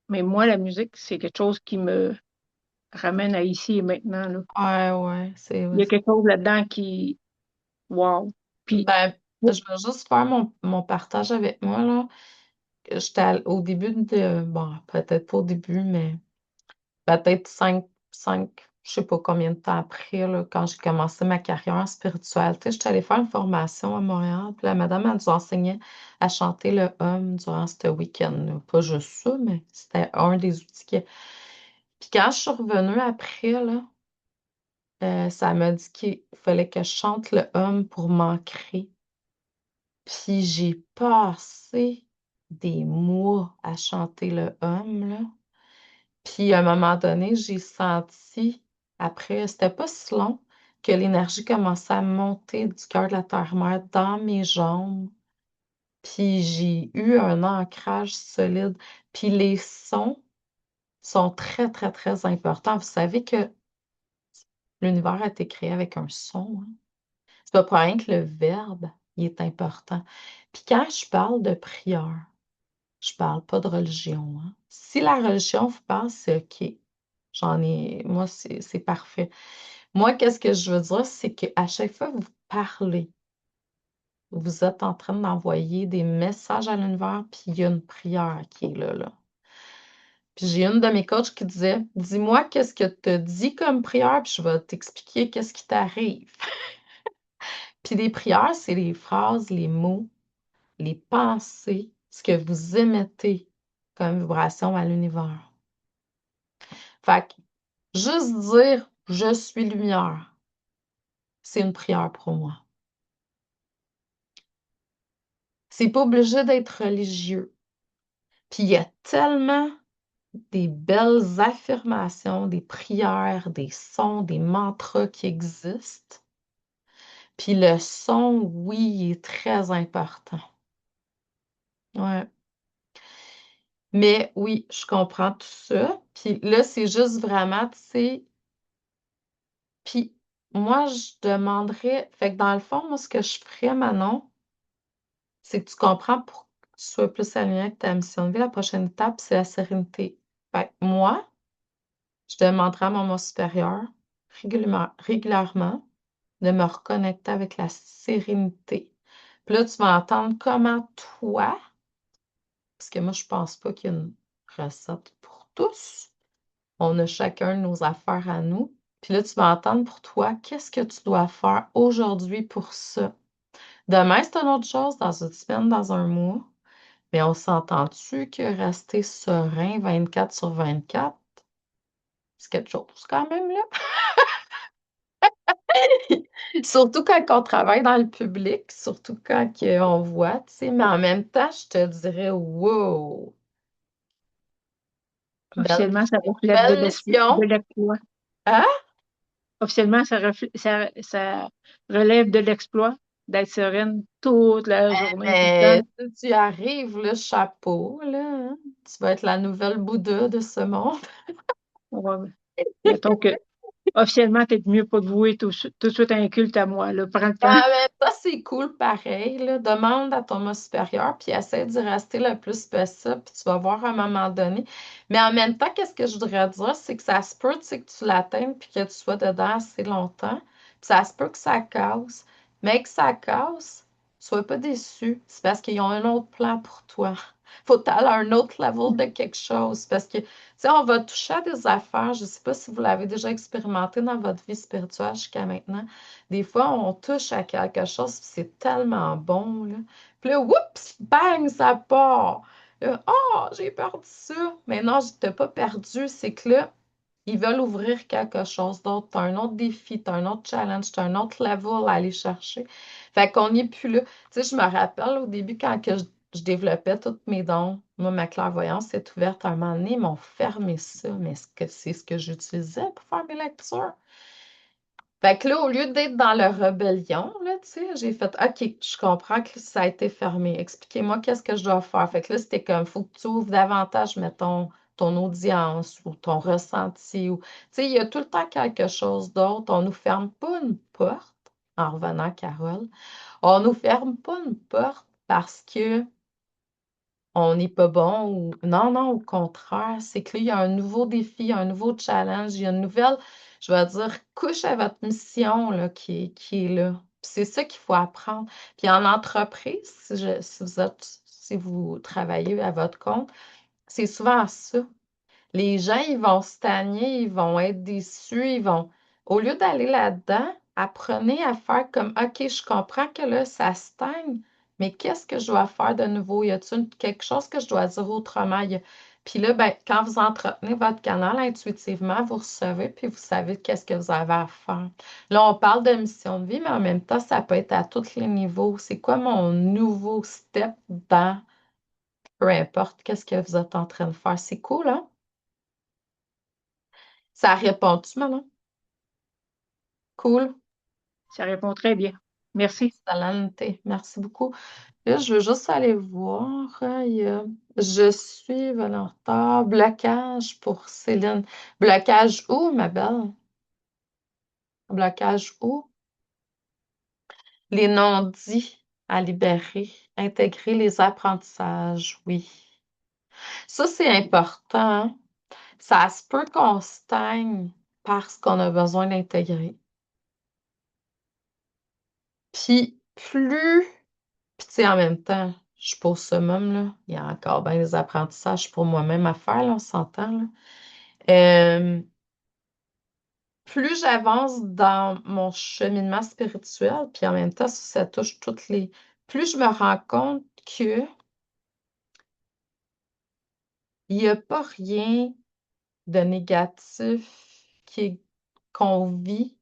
mais moi, la musique, c'est quelque chose qui me ramène à ici et maintenant, là. Ouais, ouais, c'est Il y a quelque chose là-dedans qui, wow. Puis, ben, je vais juste faire mon partage avec moi, là. J'étais au début de, bon, peut-être pas au début, mais peut-être je sais pas combien de temps après, là, quand j'ai commencé ma carrière en spiritualité, j'étais allée faire une formation à Montréal, puis la madame, elle nous enseignait à chanter le hum durant ce week-end, là. Pas juste ça, mais c'était un des outils que... Puis quand je suis revenue après, là, ça m'a dit qu'il fallait que je chante le hum pour m'ancrer. Puis j'ai passé des mois à chanter le hum, là. Puis à un moment donné, j'ai senti, après, c'était pas si long, que l'énergie commençait à monter du cœur de la terre-mère dans mes jambes. Puis j'ai eu un ancrage solide. Puis les sons sont très, très, très importants. Vous savez que l'univers a été créé avec un son, hein. C'est pas pour rien que le verbe, il est important. Puis quand je parle de prière, je parle pas de religion, hein. Si la religion vous parle, c'est OK. Moi, c'est parfait. Moi, qu'est-ce que je veux dire, c'est qu'à chaque fois que vous parlez, vous êtes en train d'envoyer des messages à l'univers, puis il y a une prière qui est là, là. Puis j'ai une de mes coachs qui disait, dis-moi qu'est-ce que tu dis comme prière, puis je vais t'expliquer qu'est-ce qui t'arrive. Puis les prières, c'est les phrases, les mots, les pensées, ce que vous émettez comme vibration à l'univers. Fait que juste dire je suis lumière, c'est une prière pour moi. C'est pas obligé d'être religieux. Puis il y a tellement des belles affirmations, des prières, des sons, des mantras qui existent. Puis le son, oui, il est très important. Ouais. Mais oui, je comprends tout ça. Puis là, c'est juste vraiment, tu sais, puis moi, je demanderais, fait que dans le fond, moi, ce que je ferais, Manon, c'est que tu comprends pour que tu sois plus aligné avec ta mission de vie. La prochaine étape, c'est la sérénité. Fait que moi, je demanderai à mon moi supérieur régulièrement de me reconnecter avec la sérénité. Puis là, tu vas entendre comment toi, parce que moi, je pense pas qu'il y a une recette pour tous. On a chacun nos affaires à nous. Puis là, tu vas entendre pour toi, qu'est-ce que tu dois faire aujourd'hui pour ça. Demain, c'est une autre chose, dans une semaine, dans un mois. Mais on s'entend-tu que rester serein 24/24, c'est quelque chose quand même, là? Surtout quand on travaille dans le public, surtout quand on voit, tu sais, mais en même temps, je te dirais, wow! Belle, Officiellement, ça reflète belle de mission. l'exploit. Hein? Officiellement, ça relève de l'exploit d'être sereine toute la journée, tout le Mais temps. si tu y arrives, le chapeau, là, hein. Tu vas être la nouvelle Bouddha de ce monde. Ouais. Mettons que officiellement, peut-être mieux pas de vouer tout de suite un culte à moi. Là. Prends le temps. Mais ça, c'est cool pareil, là. Demande à ton moi supérieur, puis essaie d'y rester le plus possible, puis tu vas voir à un moment donné. Mais en même temps, qu'est-ce que je voudrais dire, c'est que ça se peut, tu sais, que tu l'atteignes, puis que tu sois dedans assez longtemps. Puis ça se peut que ça casse. Mais que ça casse, sois pas déçu. C'est parce qu'ils ont un autre plan pour toi. Faut aller à un autre level de quelque chose. Parce que, tu sais, on va toucher à des affaires. Je sais pas si vous l'avez déjà expérimenté dans votre vie spirituelle jusqu'à maintenant. Des fois, on touche à quelque chose, puis c'est tellement bon, là. Puis là, oups, bang, ça part. Là, oh, j'ai perdu ça. Mais non, je t'ai pas perdu. C'est que là, ils veulent ouvrir quelque chose d'autre. Tu as un autre défi, tu as un autre challenge, tu as un autre level à aller chercher. Fait qu'on n'y est plus là. Tu sais, je me rappelle au début, quand que je développais tous mes dons, moi, ma clairvoyance est ouverte à un moment donné, ils m'ont fermé ça. Mais c'est ce que j'utilisais pour faire mes lectures. Fait que là, au lieu d'être dans la rébellion, là, tu sais, j'ai fait OK, je comprends que ça a été fermé. Expliquez-moi qu'est-ce que je dois faire. Fait que là, c'était comme faut que tu ouvres davantage, mettons, ton audience ou ton ressenti. Ou, tu sais, il y a tout le temps quelque chose d'autre. On ne nous ferme pas une porte, en revenant, Carole. On ne nous ferme pas une porte parce que on n'est pas bon ou non, non, au contraire, c'est que là, il y a un nouveau défi, un nouveau challenge, il y a une nouvelle, je vais dire, couche à votre mission là, qui est là. Puis c'est ça qu'il faut apprendre. Puis en entreprise, si vous travaillez à votre compte, c'est souvent ça. Les gens, ils vont stagner, ils vont être déçus, ils vont. Au lieu d'aller là-dedans, apprenez à faire comme OK, je comprends que là, ça stagne, mais qu'est-ce que je dois faire de nouveau? Y a-t-il quelque chose que je dois dire autrement? Puis là, ben, quand vous entretenez votre canal intuitivement, vous recevez, puis vous savez qu'est-ce que vous avez à faire. Là, on parle de mission de vie, mais en même temps, ça peut être à tous les niveaux. C'est quoi mon nouveau step dans peu importe qu'est-ce que vous êtes en train de faire? C'est cool, hein? Ça répond-tu, maman? Cool. Ça répond très bien. Merci. Salanté. Merci beaucoup. Là, je veux juste aller voir. Je suis volontaire. Blocage pour Céline. Blocage où, ma belle? Blocage où? Les non-dits à libérer. Intégrer les apprentissages, oui. Ça, c'est important, hein? Ça se peut qu'on stagne parce qu'on a besoin d'intégrer. Puis, Puis, tu sais, en même temps, je suis pas au summum, là. Il y a encore bien des apprentissages pour moi-même à faire, là, on s'entend, là. Euh, Plus j'avance dans mon cheminement spirituel, puis en même temps, ça touche toutes les... Plus je me rends compte que il n'y a pas rien de négatif qu'on vit.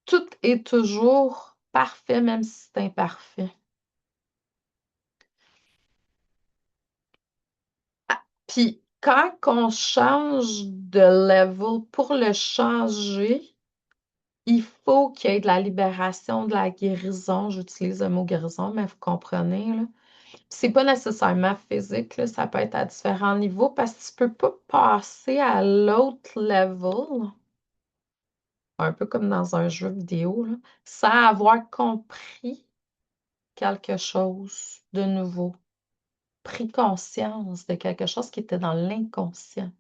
Tout est toujours parfait, même si c'est imparfait. Puis quand on change de level pour le changer, il faut qu'il y ait de la libération, de la guérison. J'utilise le mot guérison, mais vous comprenez, là. C'est pas nécessairement physique, là, ça peut être à différents niveaux parce que tu peux pas passer à l'autre level, un peu comme dans un jeu vidéo, là, sans avoir compris quelque chose de nouveau, pris conscience de quelque chose qui était dans l'inconscient.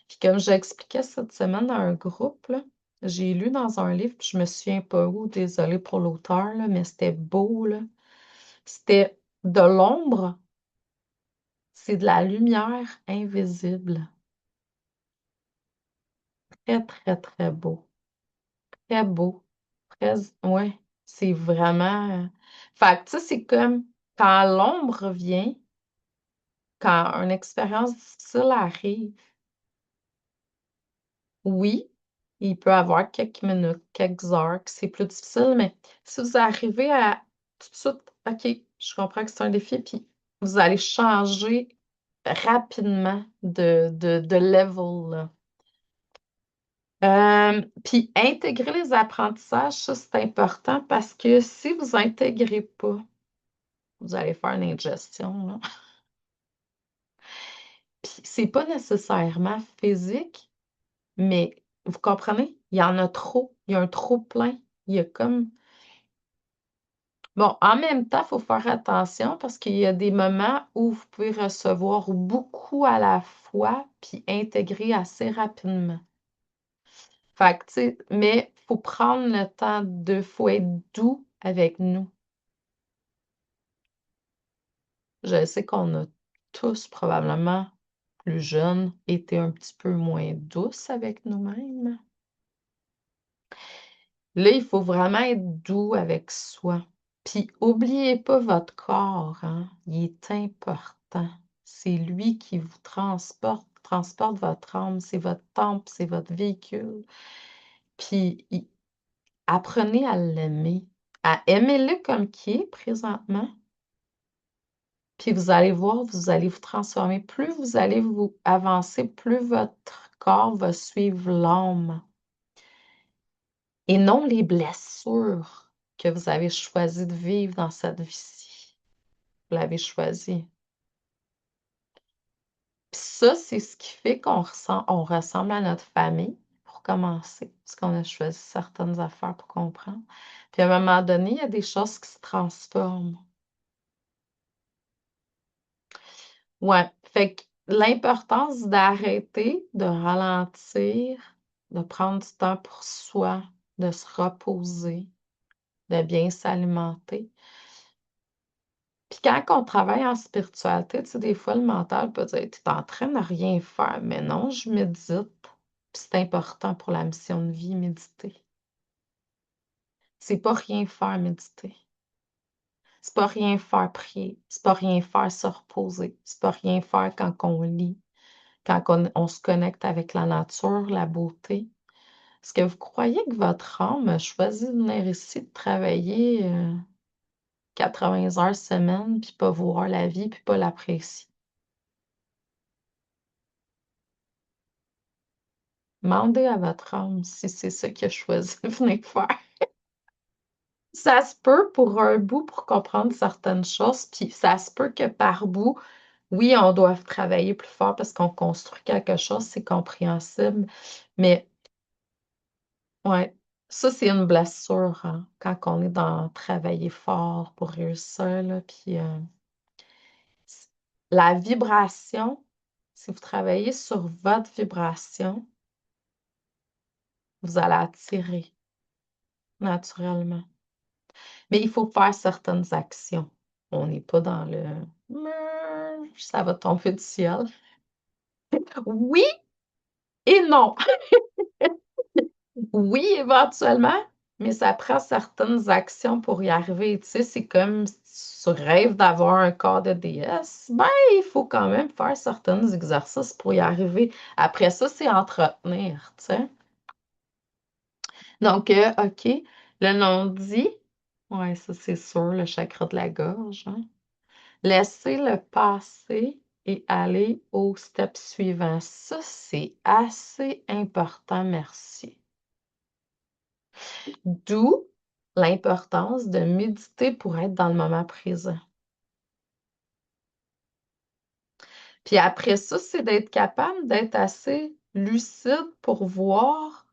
Puis comme j'expliquais cette semaine dans un groupe, là, j'ai lu dans un livre, puis je me souviens pas où, désolée pour l'auteur, là, mais c'était beau, là. C'était de l'ombre, c'est de la lumière invisible. Très, très, très beau. Très beau. Très, ouais, c'est vraiment. Fait que, tu sais, c'est comme quand l'ombre vient, quand une expérience difficile arrive, oui, il peut y avoir quelques minutes, quelques heures que c'est plus difficile, mais si vous arrivez à tout de suite, OK, je comprends que c'est un défi, puis vous allez changer rapidement de level, là. Puis intégrer les apprentissages, ça, c'est important parce que si vous intégrez pas, vous allez faire une indigestion, là. Puis c'est pas nécessairement physique, mais vous comprenez? Il y en a trop. Il y a un trop plein. Il y a comme... Bon, en même temps, il faut faire attention parce qu'il y a des moments où vous pouvez recevoir beaucoup à la fois puis intégrer assez rapidement. Fait que, tu sais, mais il faut prendre le temps faut être doux avec nous. Je sais qu'on a tous probablement, plus jeunes, été un petit peu moins douces avec nous-mêmes. Là, il faut vraiment être doux avec soi. Puis, oubliez pas votre corps, hein? Il est important. C'est lui qui vous transporte votre âme. C'est votre temple, c'est votre véhicule. Puis, apprenez à l'aimer. Aimez-le comme qui est présentement. Puis, vous allez voir, vous allez vous transformer. Plus vous allez vous avancer, plus votre corps va suivre l'âme. Et non les blessures que vous avez choisi de vivre dans cette vie-ci. Vous l'avez choisi. Puis ça, c'est ce qui fait on ressemble à notre famille, pour commencer, parce qu'on a choisi certaines affaires pour comprendre. Puis à un moment donné, il y a des choses qui se transforment. Ouais, fait que l'importance d'arrêter, de ralentir, de prendre du temps pour soi, de se reposer, de bien s'alimenter. Puis quand on travaille en spiritualité, tu sais, des fois, le mental peut dire, tu es en train de rien faire. Mais non, je médite. Puis c'est important pour la mission de vie, méditer. C'est pas rien faire, méditer. C'est pas rien faire, prier. C'est pas rien faire, se reposer. C'est pas rien faire quand on lit, quand on se connecte avec la nature, la beauté. Est-ce que vous croyez que votre âme a choisi de venir ici, de travailler 80 heures semaine, puis pas voir la vie, puis pas l'apprécier? Demandez à votre âme si c'est ça qu'il a choisi de venir faire. Ça se peut pour un bout pour comprendre certaines choses, puis ça se peut que par bout, oui, on doit travailler plus fort parce qu'on construit quelque chose, c'est compréhensible. Mais ouais, ça, c'est une blessure, hein, quand on est dans travailler fort pour réussir, là, puis la vibration, si vous travaillez sur votre vibration, vous allez attirer naturellement. Mais il faut faire certaines actions. On n'est pas dans le ça va tomber du ciel. Oui et non. Oui, éventuellement, mais ça prend certaines actions pour y arriver. Tu sais, c'est comme si tu rêves d'avoir un corps de déesse, ben, il faut quand même faire certains exercices pour y arriver. Après ça, c'est entretenir, tu sais. Donc, OK, le non-dit, ouais, ça c'est sûr, le chakra de la gorge, hein. Laissez-le passer et aller au step suivant. Ça, c'est assez important, merci. D'où l'importance de méditer pour être dans le moment présent. Puis après ça, c'est d'être capable d'être assez lucide pour voir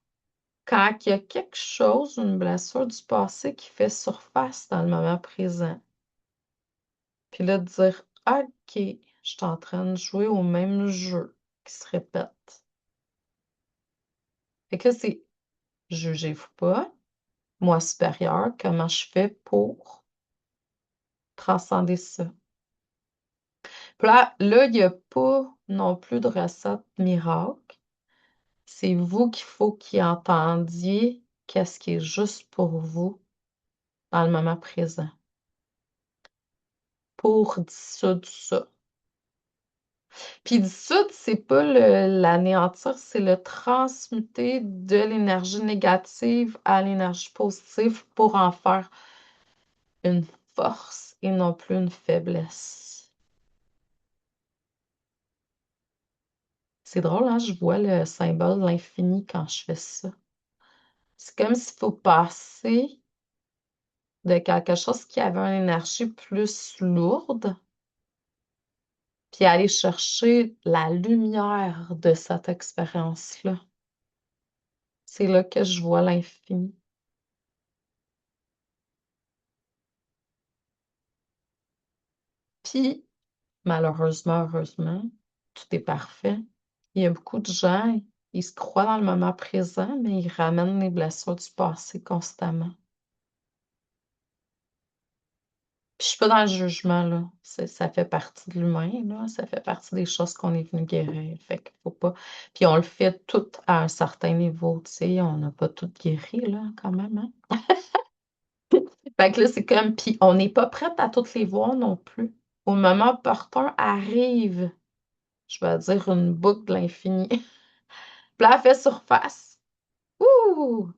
quand il y a quelque chose, une blessure du passé qui fait surface dans le moment présent. Puis là, de dire, OK, je suis en train de jouer au même jeu qui se répète. Fait que là, c'est jugez-vous pas, moi supérieur, comment je fais pour transcender ça. Puis là, il n'y a pas non plus de recette miracle. C'est vous qu'il faut qu'il entendiez qu'est-ce qui est juste pour vous dans le moment présent. Pour dissoudre ça. Puis dissoudre, c'est pas l'anéantir, c'est le transmuter de l'énergie négative à l'énergie positive pour en faire une force et non plus une faiblesse. C'est drôle, hein? Je vois le symbole de l'infini quand je fais ça. C'est comme s'il faut passer de quelque chose qui avait une énergie plus lourde, puis aller chercher la lumière de cette expérience-là. C'est là que je vois l'infini. Puis, malheureusement, heureusement, tout est parfait. Il y a beaucoup de gens, ils se croient dans le moment présent, mais ils ramènent les blessures du passé constamment. Puis je suis pas dans le jugement, là. Ça fait partie de l'humain, là. Ça fait partie des choses qu'on est venu guérir. Fait qu'il faut pas. Puis on le fait tout à un certain niveau, tu sais. On n'a pas tout guéri, là, quand même, hein. Fait que là, c'est comme. Puis on n'est pas prête à toutes les voir non plus. Au moment opportun arrive, je vais dire une boucle de l'infini. Puis là, elle fait surface. Ouh!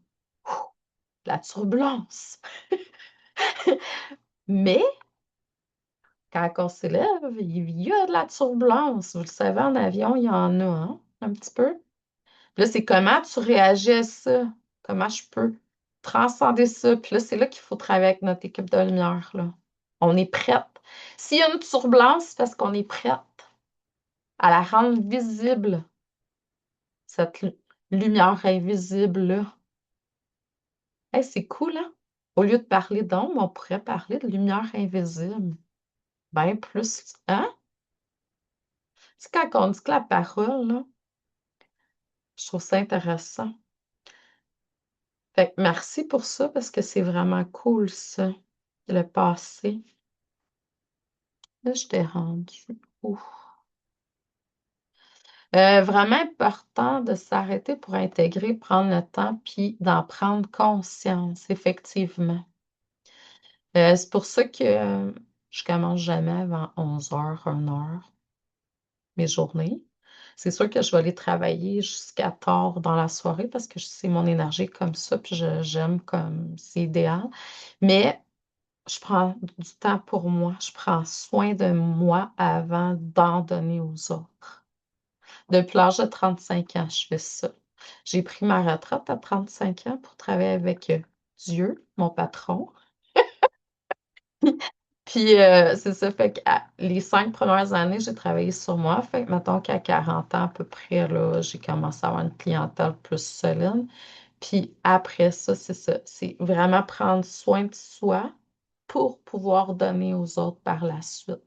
Ouh! La turbulence. Mais quand on s'élève, il y a de la turbulence. Vous le savez, en avion, il y en a, hein, un petit peu. Puis là, c'est comment tu réagis à ça? Comment je peux transcender ça? Puis là, c'est là qu'il faut travailler avec notre équipe de lumière, là. On est prête. S'il y a une turbulence, c'est parce qu'on est prête à la rendre visible, cette lumière invisible-là. Hey, c'est cool, hein? Au lieu de parler d'ombre, on pourrait parler de lumière invisible. Ben plus, hein? C'est quand on dit que la parole, là, je trouve ça intéressant. Fait que merci pour ça parce que c'est vraiment cool, ça, le passé. Là, je t'ai rendu. Ouh. Vraiment important de s'arrêter pour intégrer, prendre le temps, puis d'en prendre conscience, effectivement. C'est pour ça que je commence jamais avant 11 h, 1 h, mes journées. C'est sûr que je vais aller travailler jusqu'à tard dans la soirée parce que c'est mon énergie comme ça, puis j'aime comme c'est idéal. Mais je prends du temps pour moi. Je prends soin de moi avant d'en donner aux autres. Depuis l'âge de 35 ans, je fais ça. J'ai pris ma retraite à 35 ans pour travailler avec Dieu, mon patron. Puis c'est ça, fait que les 5 premières années, j'ai travaillé sur moi. Fait que mettons qu'à 40 ans à peu près, là, j'ai commencé à avoir une clientèle plus solide. Puis après ça, c'est ça. C'est vraiment prendre soin de soi pour pouvoir donner aux autres par la suite.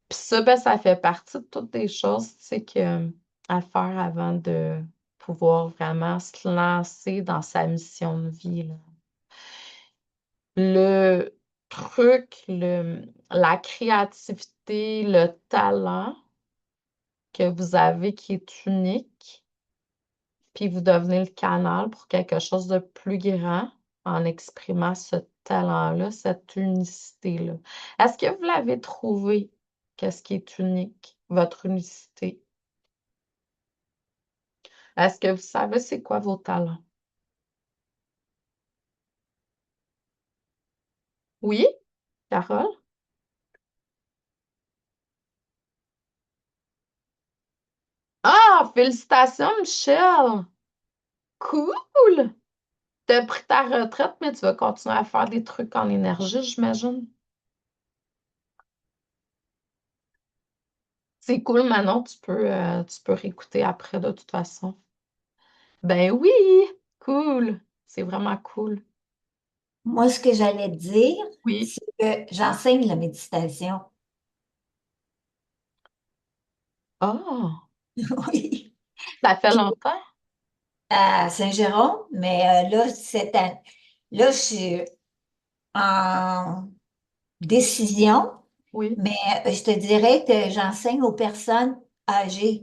Puis ça, ben, ça fait partie de toutes les choses, tu sais, à faire avant de pouvoir vraiment se lancer dans sa mission de vie, là. Le truc, la créativité, le talent que vous avez qui est unique, puis vous devenez le canal pour quelque chose de plus grand en exprimant ce talent-là, cette unicité-là. Est-ce que vous l'avez trouvé? Qu'est-ce qui est unique? Votre unicité. Est-ce que vous savez c'est quoi vos talents? Oui, Carole? Ah, félicitations, Michel! Cool! T'as pris ta retraite, mais tu vas continuer à faire des trucs en énergie, j'imagine. C'est cool, Manon, tu peux réécouter après de toute façon. Ben oui, cool. C'est vraiment cool. Moi, ce que j'allais te dire, Oui. c'est que j'enseigne la méditation. Ah, Oui. ça fait Puis longtemps? à Saint-Jérôme, mais là, cette année, là, je suis en décision, Oui. mais je te dirais que j'enseigne aux personnes âgées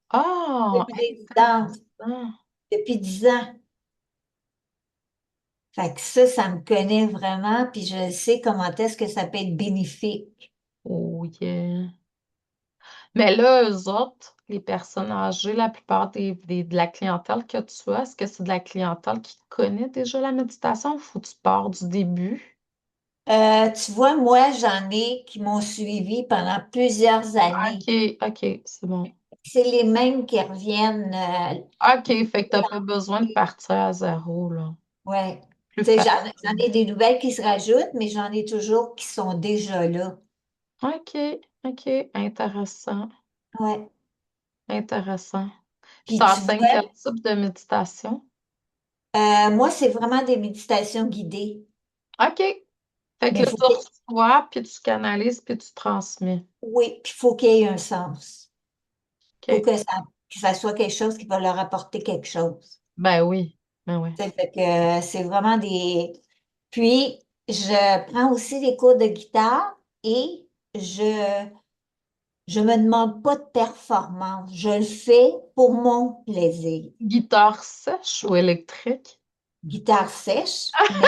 Ah, depuis intéressant. depuis 10 ans. Fait que ça me connaît vraiment, puis je sais comment est-ce que ça peut être bénéfique. Oh yeah. Mais là, eux autres, les personnes âgées, la plupart de la clientèle que tu as, est-ce que c'est de la clientèle qui connaît déjà la méditation ou faut que tu pars du début? Tu vois, moi, j'en ai qui m'ont suivi pendant plusieurs années. OK, OK, c'est bon. c'est les mêmes qui reviennent. OK, fait que t'as pas besoin de partir à zéro, là. Ouais. Plus Tu sais, facile. j'en ai des nouvelles qui se rajoutent, mais j'en ai toujours qui sont déjà là. OK, OK, intéressant, Ouais. intéressant. Puis Puis tu t'enseignes vois, quel type de méditation? moi, c'est vraiment des méditations guidées. OK. Fait que Mais là, tu reçois, puis tu canalises, puis tu transmets. oui, puis il faut qu'il y ait un sens. Il faut OK. que ça soit quelque chose qui va leur apporter quelque chose. Ben oui. Ben oui. Ça fait que c'est vraiment des. Puis, je prends aussi des cours de guitare et je je me demande pas de performance. Je le fais pour mon plaisir. Guitare sèche ou électrique? Guitare sèche, mais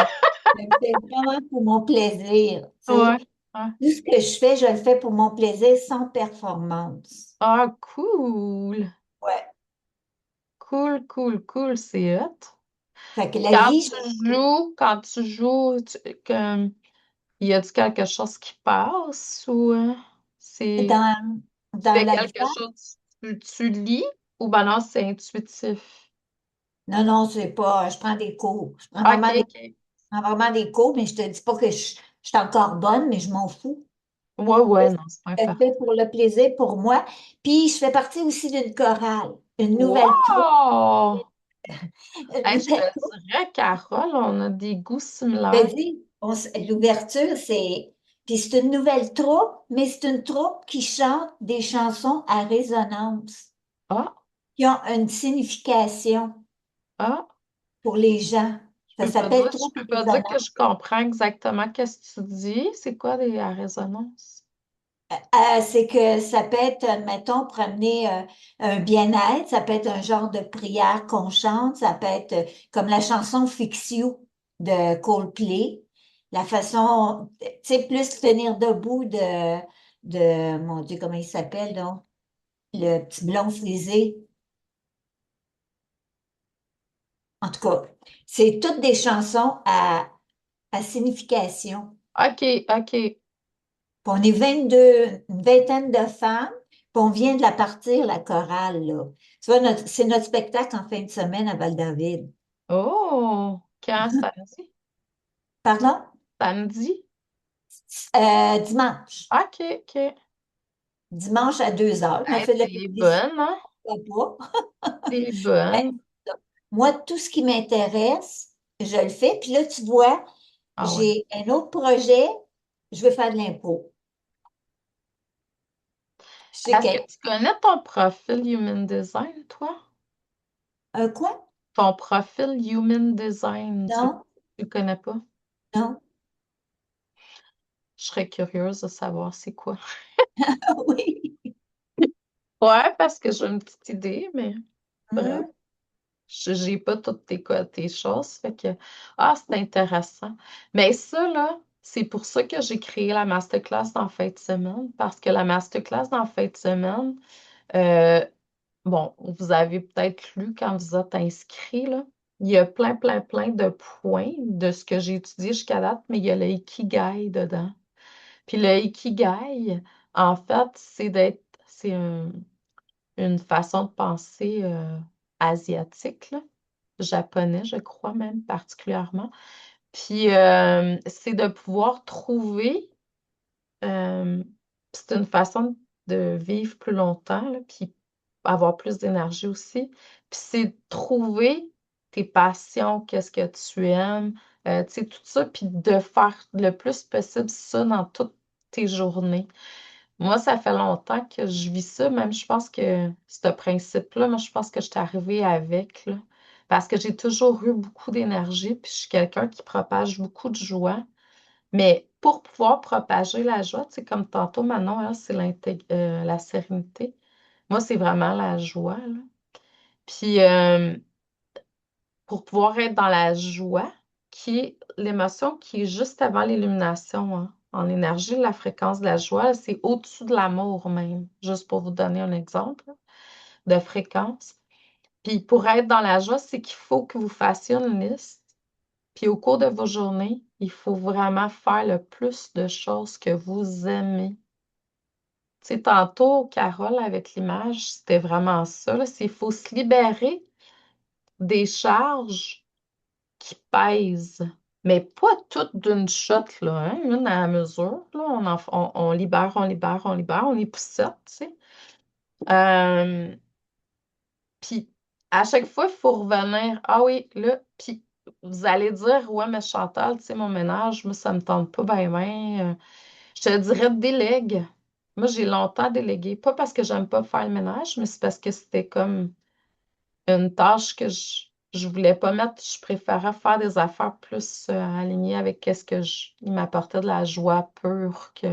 je le fais vraiment pour mon plaisir. Tu sais. Ouais. Ouais. Tout ce que je fais, je le fais pour mon plaisir sans performance. Ah, cool. Ouais. Cool, cool, cool. C'est hot. Fait que la vie, Quand tu joues, y a-t-il quelque chose qui passe ou dans, tu dans fais la quelque guitare, chose, tu lis ou ben non, c'est intuitif? non, non, c'est pas. Je prends des cours. OK, OK. Je prends vraiment des cours, mais je te dis pas que je suis encore bonne, mais je m'en fous. Ouais, ouais, non, c'est pas Je le important. fais pour le plaisir, pour moi. Puis je fais partie aussi d'une chorale, une nouvelle troupe. Wow! Une Hey, je nouvelle troupe. te dirais, Carole, on a des goûts Je similaires. te dis, l'ouverture, c'est. Puis c'est une nouvelle troupe, mais c'est une troupe qui chante des chansons à résonance, Ah, qui ont une signification ah, pour les gens. Ça s'appelle je troupe peux pas dire que résonance. je comprends exactement qu'est-ce que tu dis. C'est quoi des à résonance? C'est que ça peut être, mettons, pour amener un bien-être, ça peut être un genre de prière qu'on chante, ça peut être comme la chanson Fix You de Coldplay, la façon, tu sais, plus tenir debout mon Dieu, comment il s'appelle, donc, le petit blond frisé. En tout cas, c'est toutes des chansons à signification. OK, OK. Puis on est 22, une vingtaine de femmes, puis on vient de la partir, la chorale, là. Tu vois, c'est notre spectacle en fin de semaine à Val-David. Oh, quand samedi? Pardon? Samedi? Dimanche. OK, OK. Dimanche à 2 heures. On Hey, fait de la t'es répétition, bonne, hein? pourquoi pas. T'es Ben, bonne. moi, tout ce qui m'intéresse, je le fais. Puis là, tu vois, Ah ouais. j'ai un autre projet, je veux faire de l'impôt. Je sais Est-ce que. que tu connais ton profil Human Design, toi? Un quoi? Ton profil Human Design, Non, tu le connais pas? non. Je serais curieuse de savoir c'est quoi. Oui. Ouais, parce que j'ai une petite idée, mais bref. Hum. J'ai pas toutes tes choses, fait que, ah, c'est intéressant. Mais ça, là, c'est pour ça que j'ai créé la masterclass dans fin de semaine, parce que la masterclass dans fin de semaine, euh, bon, vous avez peut-être lu quand vous êtes inscrit, là, il y a plein, plein, plein de points de ce que j'ai étudié jusqu'à date, mais il y a le Ikigai dedans. Puis le Ikigai, en fait, c'est une façon de penser asiatique, là, japonais, je crois même particulièrement. Puis c'est de pouvoir trouver, euh, c'est une façon de vivre plus longtemps, là, puis avoir plus d'énergie aussi. Puis c'est de trouver tes passions, qu'est-ce que tu aimes, tu sais, tout ça, puis de faire le plus possible ça dans toutes tes journées. Moi, ça fait longtemps que je vis ça, même je pense que ce principe-là, moi, je pense que je suis arrivée avec, là, parce que j'ai toujours eu beaucoup d'énergie, puis je suis quelqu'un qui propage beaucoup de joie. Mais pour pouvoir propager la joie, tu sais, comme tantôt, Manon, là, c'est la sérénité. Moi, c'est vraiment la joie, là. Puis, pour pouvoir être dans la joie, qui est l'émotion qui est juste avant l'illumination, hein. En énergie, la fréquence de la joie, c'est au-dessus de l'amour même, juste pour vous donner un exemple de fréquence. Puis pour être dans la joie, c'est qu'il faut que vous fassiez une liste. Puis au cours de vos journées, il faut vraiment faire le plus de choses que vous aimez. Tu sais, tantôt, Carole, avec l'image, c'était vraiment ça, là, c'est qu'il faut se libérer des charges qui pèsent, mais pas toutes d'une shot, là, hein, une à la mesure, là, on libère, on libère, on libère, on les poussette, tu sais. Euh, Puis à chaque fois, il faut revenir. Ah oui, là, puis vous allez dire, ouais, mais Chantal, tu sais, mon ménage, moi, ça me tente pas bien, bien. Je te dirais délègue. Moi, j'ai longtemps délégué. Pas parce que j'aime pas faire le ménage, mais c'est parce que c'était comme une tâche que je voulais pas mettre. Je préférais faire des affaires plus alignées avec qu'est-ce que il m'apportait de la joie pure que.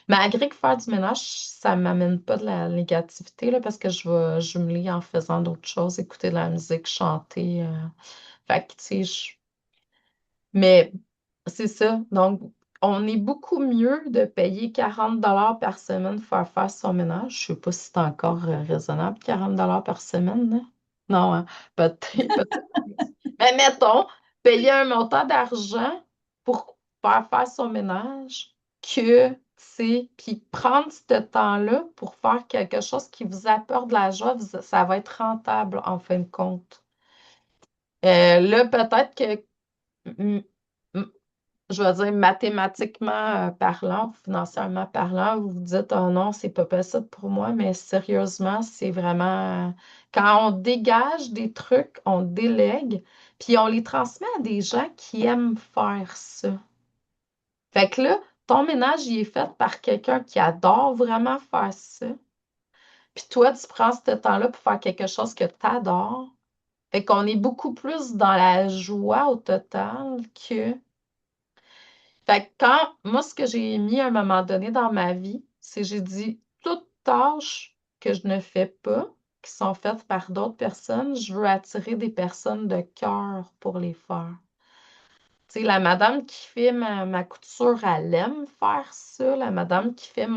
Malgré que faire du ménage, ça m'amène pas de la négativité, là, parce que je vais jumeler en faisant d'autres choses, écouter de la musique, chanter. Fait que, tu sais, mais c'est ça. Donc, on est beaucoup mieux de payer 40 par semaine pour faire son ménage. Je sais pas si c'est encore raisonnable, 40 par semaine, là. Non, hein? Peut-être. Mais mettons, payer un montant d'argent pour faire son ménage que, tu sais, puis prendre ce temps-là pour faire quelque chose qui vous apporte de la joie, ça va être rentable en fin de compte. Là, peut-être que, mm, mm, je vais dire, mathématiquement parlant, financièrement parlant, vous vous dites, oh non, c'est pas possible pour moi, mais sérieusement, c'est vraiment, quand on dégage des trucs, on délègue, puis on les transmet à des gens qui aiment faire ça. Fait que là, ton ménage, il est fait par quelqu'un qui adore vraiment faire ça. Puis toi, tu prends ce temps-là pour faire quelque chose que tu adores. Fait qu'on est beaucoup plus dans la joie au total que. Fait que moi, ce que j'ai mis à un moment donné dans ma vie, c'est j'ai dit toutes tâches que je ne fais pas, qui sont faites par d'autres personnes, je veux attirer des personnes de cœur pour les faire. Tu sais, la madame qui fait ma couture, elle aime faire ça. La madame qui fait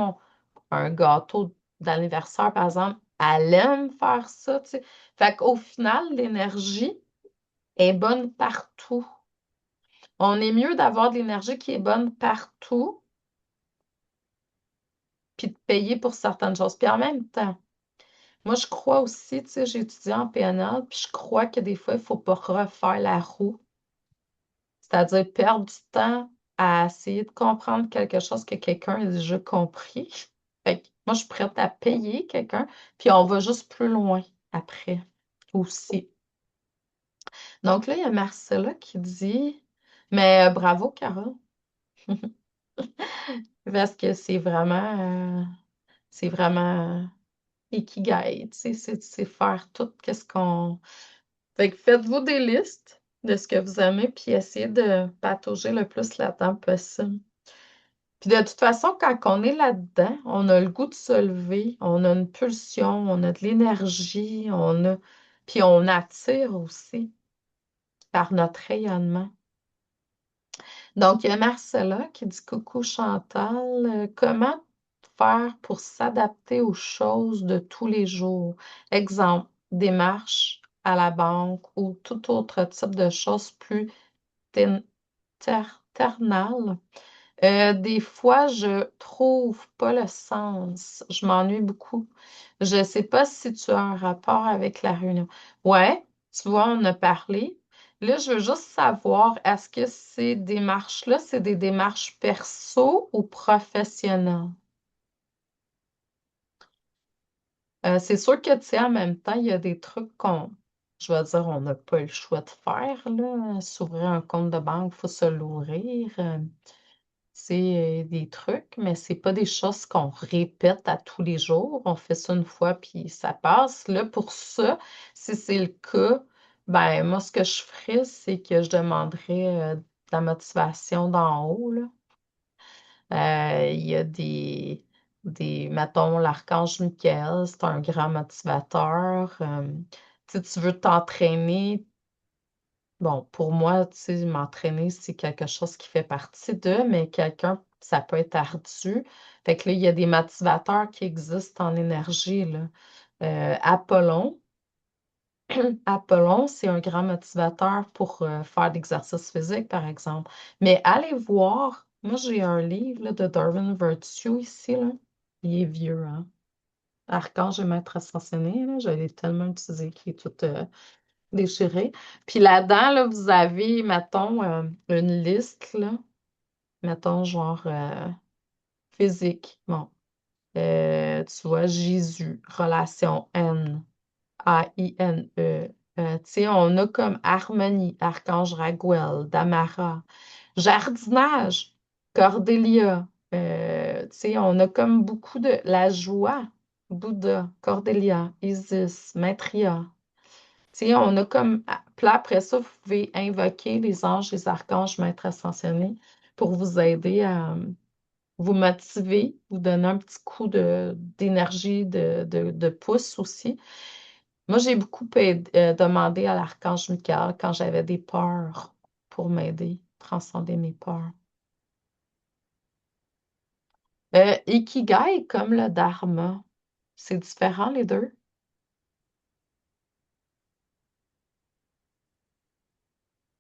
un gâteau d'anniversaire, par exemple, elle aime faire ça, tu sais. Fait qu'au final, l'énergie est bonne partout. On est mieux d'avoir de l'énergie qui est bonne partout, puis de payer pour certaines choses. Puis en même temps, moi, je crois aussi, tu sais, j'ai étudié en PNL, puis je crois que des fois, il ne faut pas refaire la roue. C'est-à-dire perdre du temps à essayer de comprendre quelque chose que quelqu'un a déjà compris. Fait que moi, je suis prête à payer quelqu'un, puis on va juste plus loin après aussi. Donc là, il y a Marcella qui dit, mais bravo, Carole, parce que c'est vraiment ikigai, tu sais, c'est faire tout qu'est-ce qu'on. Fait que faites-vous des listes de ce que vous aimez, puis essayez de patauger le plus là-dedans possible. Puis de toute façon, quand on est là-dedans, on a le goût de se lever, on a une pulsion, on a de l'énergie, puis on attire aussi par notre rayonnement. Donc, il y a Marcella qui dit coucou Chantal, comment faire pour s'adapter aux choses de tous les jours? Exemple, démarche à la banque ou tout autre type de choses plus ten- ternales. Des fois, je trouve pas le sens. Je m'ennuie beaucoup. Je sais pas si tu as un rapport avec la réunion. Ouais, tu vois, on a parlé. Là, je veux juste savoir, est-ce que ces démarches-là, c'est des démarches perso ou professionnelles? C'est sûr que, tu sais, en même temps, il y a des trucs je vais dire, on n'a pas le choix de faire, là. S'ouvrir un compte de banque, il faut se l'ouvrir. C'est des trucs, mais c'est pas des choses qu'on répète à tous les jours. On fait ça une fois, puis ça passe. Là, pour ça, si c'est le cas, ben moi, ce que je ferais, c'est que je demanderais de la motivation d'en haut, là. Il y a mettons, l'archange Michael, c'est un grand motivateur. Si tu veux t'entraîner, bon, pour moi, tu sais, m'entraîner, c'est quelque chose qui fait partie de, mais quelqu'un, ça peut être ardu. Fait que là, il y a des motivateurs qui existent en énergie, là. Apollon, Apollon, c'est un grand motivateur pour faire l'exercice physique, par exemple. Mais allez voir, moi, j'ai un livre là, de Darwin Virtue ici, là. Il est vieux, hein? Archange et Maître ascensionné, là, je l'ai tellement utilisé qu'il est tout déchiré. Puis là-dedans, là, vous avez, mettons, une liste, là. Mettons, genre physique. Bon. Tu vois, Jésus, relation N, A-I-N-E. Tu sais, on a comme harmonie, Archange Raguel, Damara. Jardinage, Cordélia. Tu sais, on a comme beaucoup de la joie, Bouddha, Cordélia, Isis, Maitreya. Tu sais, on a comme. Puis là, après ça, vous pouvez invoquer les anges, les archanges, maîtres ascensionnés pour vous aider à vous motiver, vous donner un petit coup d'énergie, de pouce aussi. Moi, j'ai beaucoup demandé à l'archange Michael quand j'avais des peurs pour m'aider, transcender mes peurs. Ikigai comme le dharma, c'est différent les deux?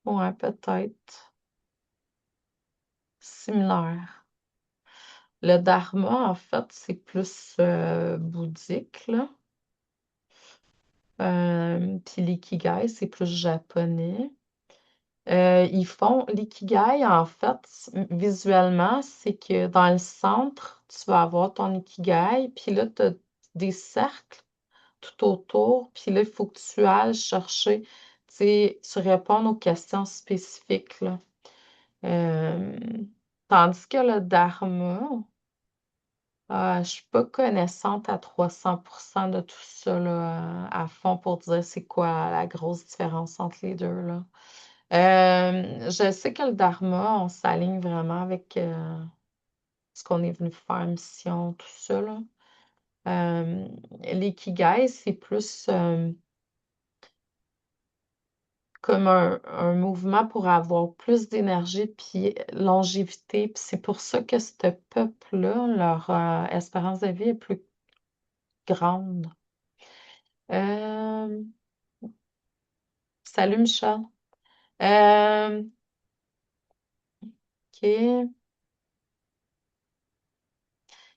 Ouais, peut-être. Similaire. Le dharma, en fait, c'est plus bouddhique, là. Puis l'ikigai, c'est plus japonais. Ils font l'ikigai, en fait, visuellement, c'est que dans le centre, tu vas avoir ton ikigai, puis là, tu as des cercles tout autour, puis là, il faut que tu ailles chercher, tu sais, tu réponds aux questions spécifiques, là. Euh, Tandis que le dharma, je ne suis pas connaissante à 300% de tout ça, là, à fond pour dire c'est quoi la grosse différence entre les deux, là. Je sais que le dharma, on s'aligne vraiment avec ce qu'on est venu faire, mission, tout ça, là. L'ikigai, c'est plus comme un mouvement pour avoir plus d'énergie puis longévité. Puis c'est pour ça que ce peuple-là, leur espérance de vie est plus grande. Euh, Salut Michel. Euh, OK.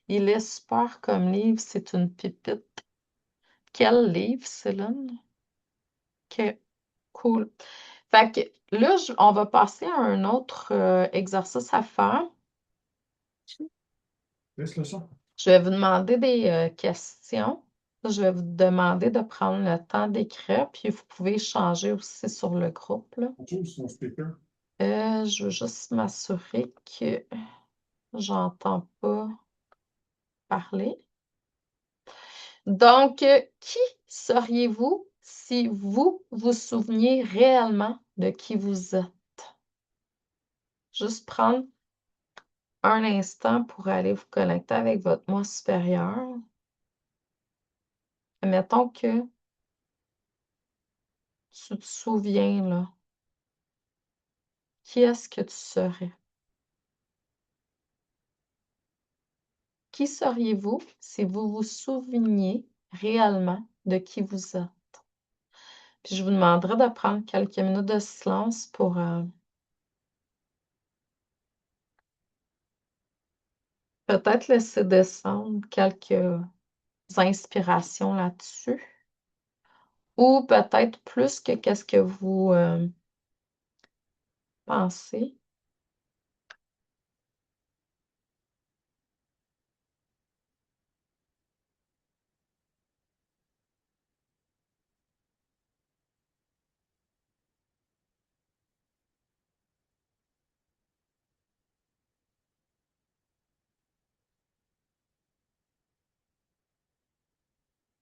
Il est super comme livre, c'est une pépite. Quel livre, Céline? OK, cool. Fait que là, on va passer à un autre exercice à faire. Laisse le son. Je vais vous demander des questions. Je vais vous demander de prendre le temps d'écrire, puis vous pouvez échanger aussi sur le groupe, là. Son speaker. Je veux juste m'assurer que j'entends pas parler. Donc, qui seriez-vous si vous vous souveniez réellement de qui vous êtes? Juste prendre un instant pour aller vous connecter avec votre moi supérieur. Mettons que tu te souviens, là. Qui est-ce que tu serais? Qui seriez-vous si vous vous souveniez réellement de qui vous êtes? Puis je vous demanderai de prendre quelques minutes de silence pour peut-être laisser descendre quelques inspirations là-dessus. Ou peut-être plus que qu'est-ce que vous pensez.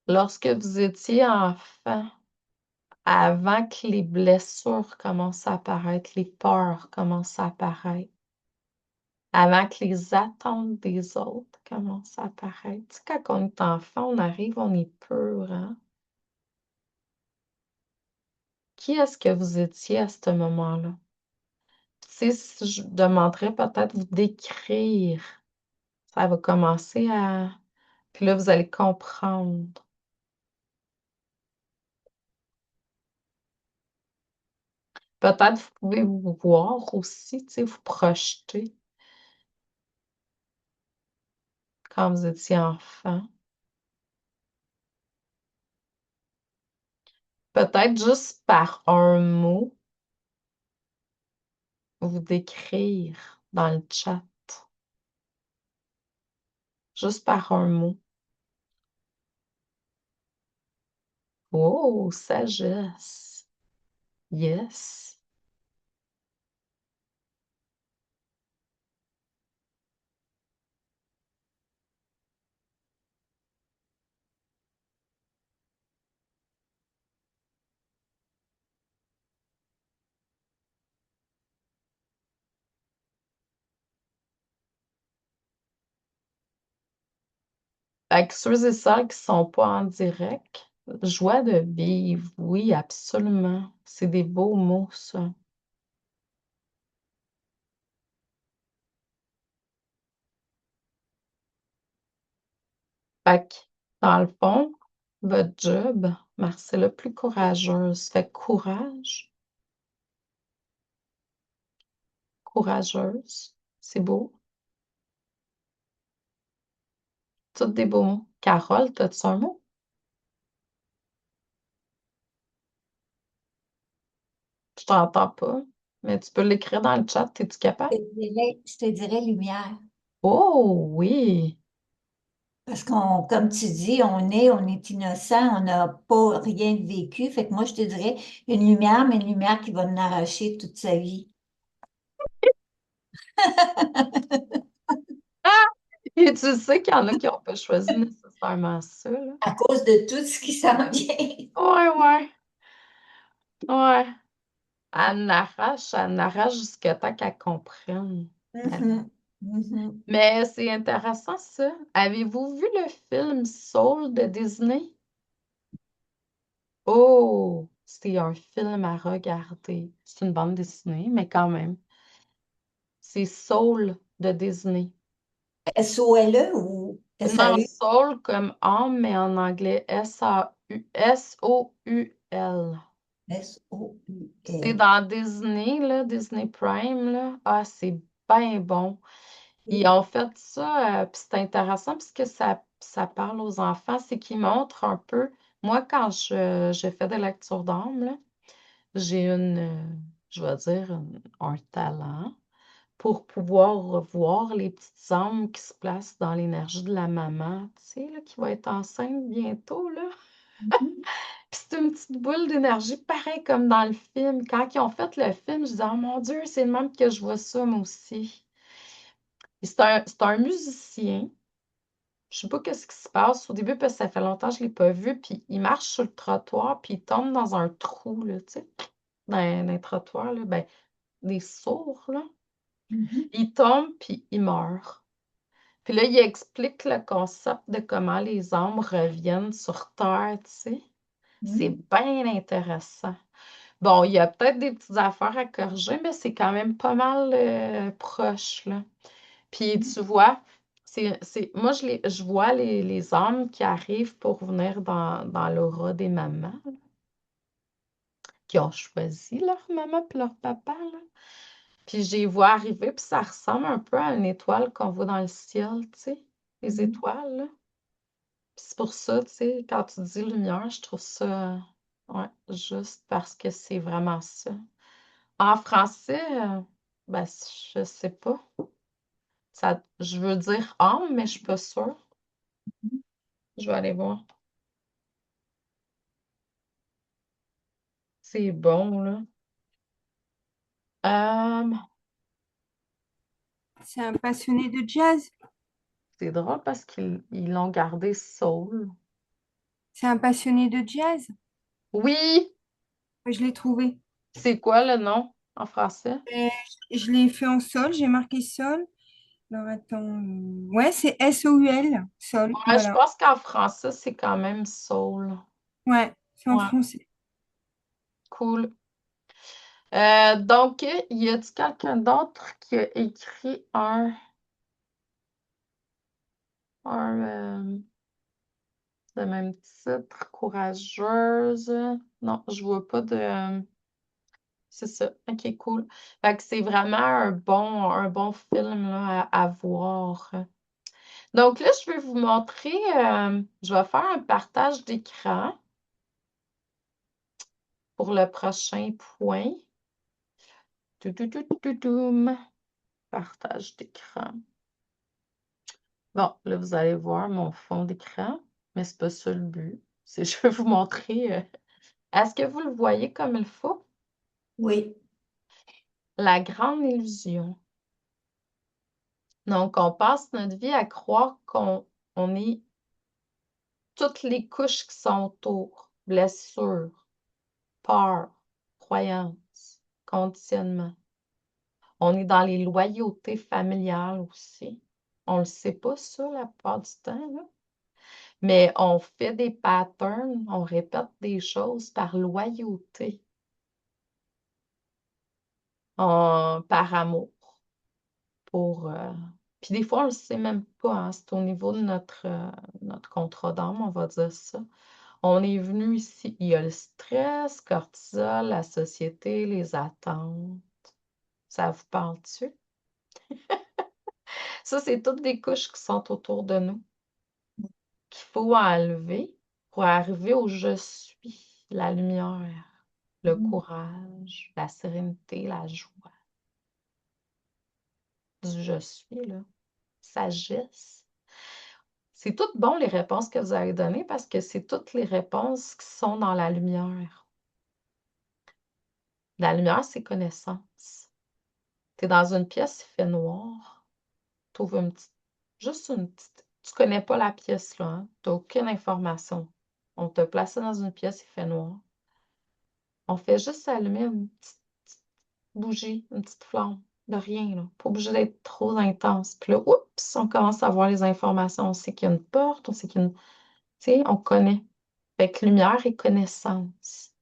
Lorsque vous étiez enfant, avant que les blessures commencent à apparaître, les peurs commencent à apparaître, avant que les attentes des autres commencent à apparaître. Tu sais, quand on est enfant, on arrive, on est pur, hein? Qui est-ce que vous étiez à ce moment-là? Tu sais, si je demanderais peut-être vous décrire, ça va commencer à... Puis là, vous allez comprendre. Peut-être vous pouvez vous voir aussi, tu sais, vous projeter quand vous étiez enfant? Peut-être juste par un mot, vous décrire dans le chat. Juste par un mot. Oh, sagesse. Yes. Fait que ceux et celles qui sont pas en direct, joie de vivre, oui, absolument. C'est des beaux mots, ça. Fait que, dans le fond, votre job, Marcella, plus courageuse. Fait que courage, courageuse, c'est beau. Toutes des beaux mots. Carole, t'as-tu un mot? Je t'entends pas, mais tu peux l'écrire dans le chat, es-tu capable? Je te dirais lumière. Oh, oui. Parce comme tu dis, on est innocent, on n'a pas rien vécu. Fait que moi, je te dirais une lumière, mais une lumière qui va nous arracher toute sa vie. Ah! Et tu sais qu'il y en a qui n'ont pas choisi nécessairement ça, là. À cause de tout ce qui s'en vient. Ouais, ouais, ouais. Elle n'arrache jusqu'à temps qu'elle comprenne. Mhm, mhm. Mais c'est intéressant, ça. Avez-vous vu le film Soul de Disney? Oh, c'est un film à regarder. C'est une bande dessinée, mais quand même. C'est Soul de Disney. SOLE ou Non, SAU? Soul comme âme, mais en anglais S-A-U, S-O-U-L. C'est SOUL. dans Disney, là, Disney Prime, là. Ah, c'est bien bon. Ils ont fait ça, puis c'est intéressant parce que ça parle aux enfants, c'est qu'ils montrent un peu. Moi, quand je fais des lectures d'âme, là, j'ai je vais dire, un talent pour pouvoir voir les petites âmes qui se placent dans l'énergie de la maman, tu sais, là, qui va être enceinte bientôt, là. Mhm. Puis c'est une petite boule d'énergie, pareil comme dans le film. Quand ils ont fait le film, je disais, oh mon Dieu, c'est le même que je vois ça, moi aussi. Et c'est un musicien. Je sais pas qu'est-ce qui se passe au début parce que ça fait longtemps que je l'ai pas vu. Puis il marche sur le trottoir, puis il tombe dans un trou, là, tu sais, dans un trottoir, là, ben, des sourds, là. Mhm. Il tombe, puis il meurt. Puis là, il explique le concept de comment les âmes reviennent sur Terre, tu sais. C'est Mhm. bien intéressant. Bon, il y a peut-être des petites affaires à corriger, mais c'est quand même pas mal proche, là. Puis tu vois, moi, je vois les âmes qui arrivent pour venir dans l'aura des mamans, là, qui ont choisi leur maman puis leur papa, là. Puis je les vois arriver, puis ça ressemble un peu à une étoile qu'on voit dans le ciel, tu sais, les Mhm. étoiles, là. Puis c'est pour ça, tu sais, quand tu dis lumière, je trouve ça, ouais, juste parce que c'est vraiment ça. En français, ben, je sais pas. Je veux dire âme, mais je suis pas sûre. Je vais aller voir. C'est bon, là. Euh, C'est un passionné de jazz. c'est drôle parce qu'ils l'ont gardé soul. C'est un passionné de jazz. Oui! Je l'ai trouvé. C'est quoi le nom en français? Et je l'ai fait en sol, j'ai marqué sol. Alors attends. Ouais, c'est S-O-U-L, sol. Ouais, je Voilà. pense qu'en français, c'est quand même soul. Ouais, c'est en Ouais, français. cool. Donc, y a-t-il quelqu'un d'autre qui a écrit un de même titre, courageuse? Non, je vois pas de. C'est ça. OK, cool. Fait que c'est vraiment un bon film là, à voir. Donc là, je vais vous montrer, je vais faire un partage d'écran pour le prochain point. Toutoum. Partage d'écran. Bon, là, vous allez voir mon fond d'écran, mais c'est pas ça le but. C'est je vais vous montrer. Est-ce que vous le voyez comme il faut? Oui. La grande illusion. Donc, on passe notre vie à croire qu'on est toutes les couches qui sont autour. Blessures, peur, croyances, conditionnement. On est dans les loyautés familiales aussi. On le sait pas, ça, la plupart du temps, là. Mais on fait des patterns, on répète des choses par loyauté, par amour. Puis des fois, on le sait même pas, hein. C'est au niveau de notre contrat d'âme, on va dire ça. On est venu ici, il y a le stress, cortisol, la société, les attentes. Ça vous parle-tu? Ça, c'est toutes des couches qui sont autour de nous, qu'il faut enlever pour arriver au je suis, la lumière, le courage, la sérénité, la joie. Du je suis, là. Sagesse. C'est toutes bon les réponses que vous avez données parce que c'est toutes les réponses qui sont dans la lumière. La lumière, c'est connaissance. Tu es dans une pièce, il fait noir. Tu ouvres juste une petite. Tu connais pas la pièce, là, hein? Tu n'as aucune information. On te place dans une pièce, il fait noir. On fait juste allumer une petite bougie, une petite flamme. De rien, là. Pas obligé d'être trop intense. Puis là, oups, on commence à voir les informations. On sait qu'il y a une porte, on sait qu'il y a une. Tu sais, on connaît. Fait que lumière et connaissance.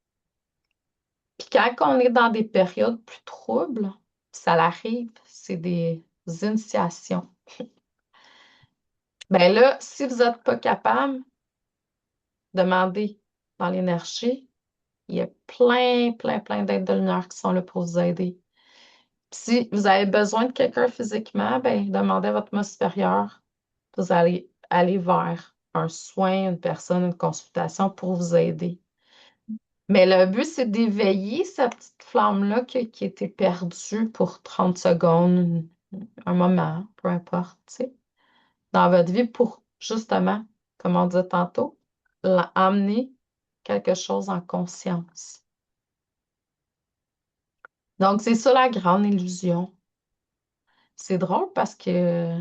Puis quand on est dans des périodes plus troubles, ça l'arrive, c'est des initiations. Ben là, si vous n'êtes pas capable, demandez dans l'énergie. Il y a plein d'aides de lumière qui sont là pour vous aider. Si vous avez besoin de quelqu'un physiquement, ben, demandez à votre moi supérieur. Vous allez aller vers un soin, une personne, une consultation pour vous aider. Mais le but, c'est d'éveiller cette petite flamme-là qui était perdue pour 30 secondes, un moment, peu importe, tu sais, dans votre vie pour justement, comme on dit tantôt, amener quelque chose en conscience. Donc, c'est ça la grande illusion. C'est drôle parce que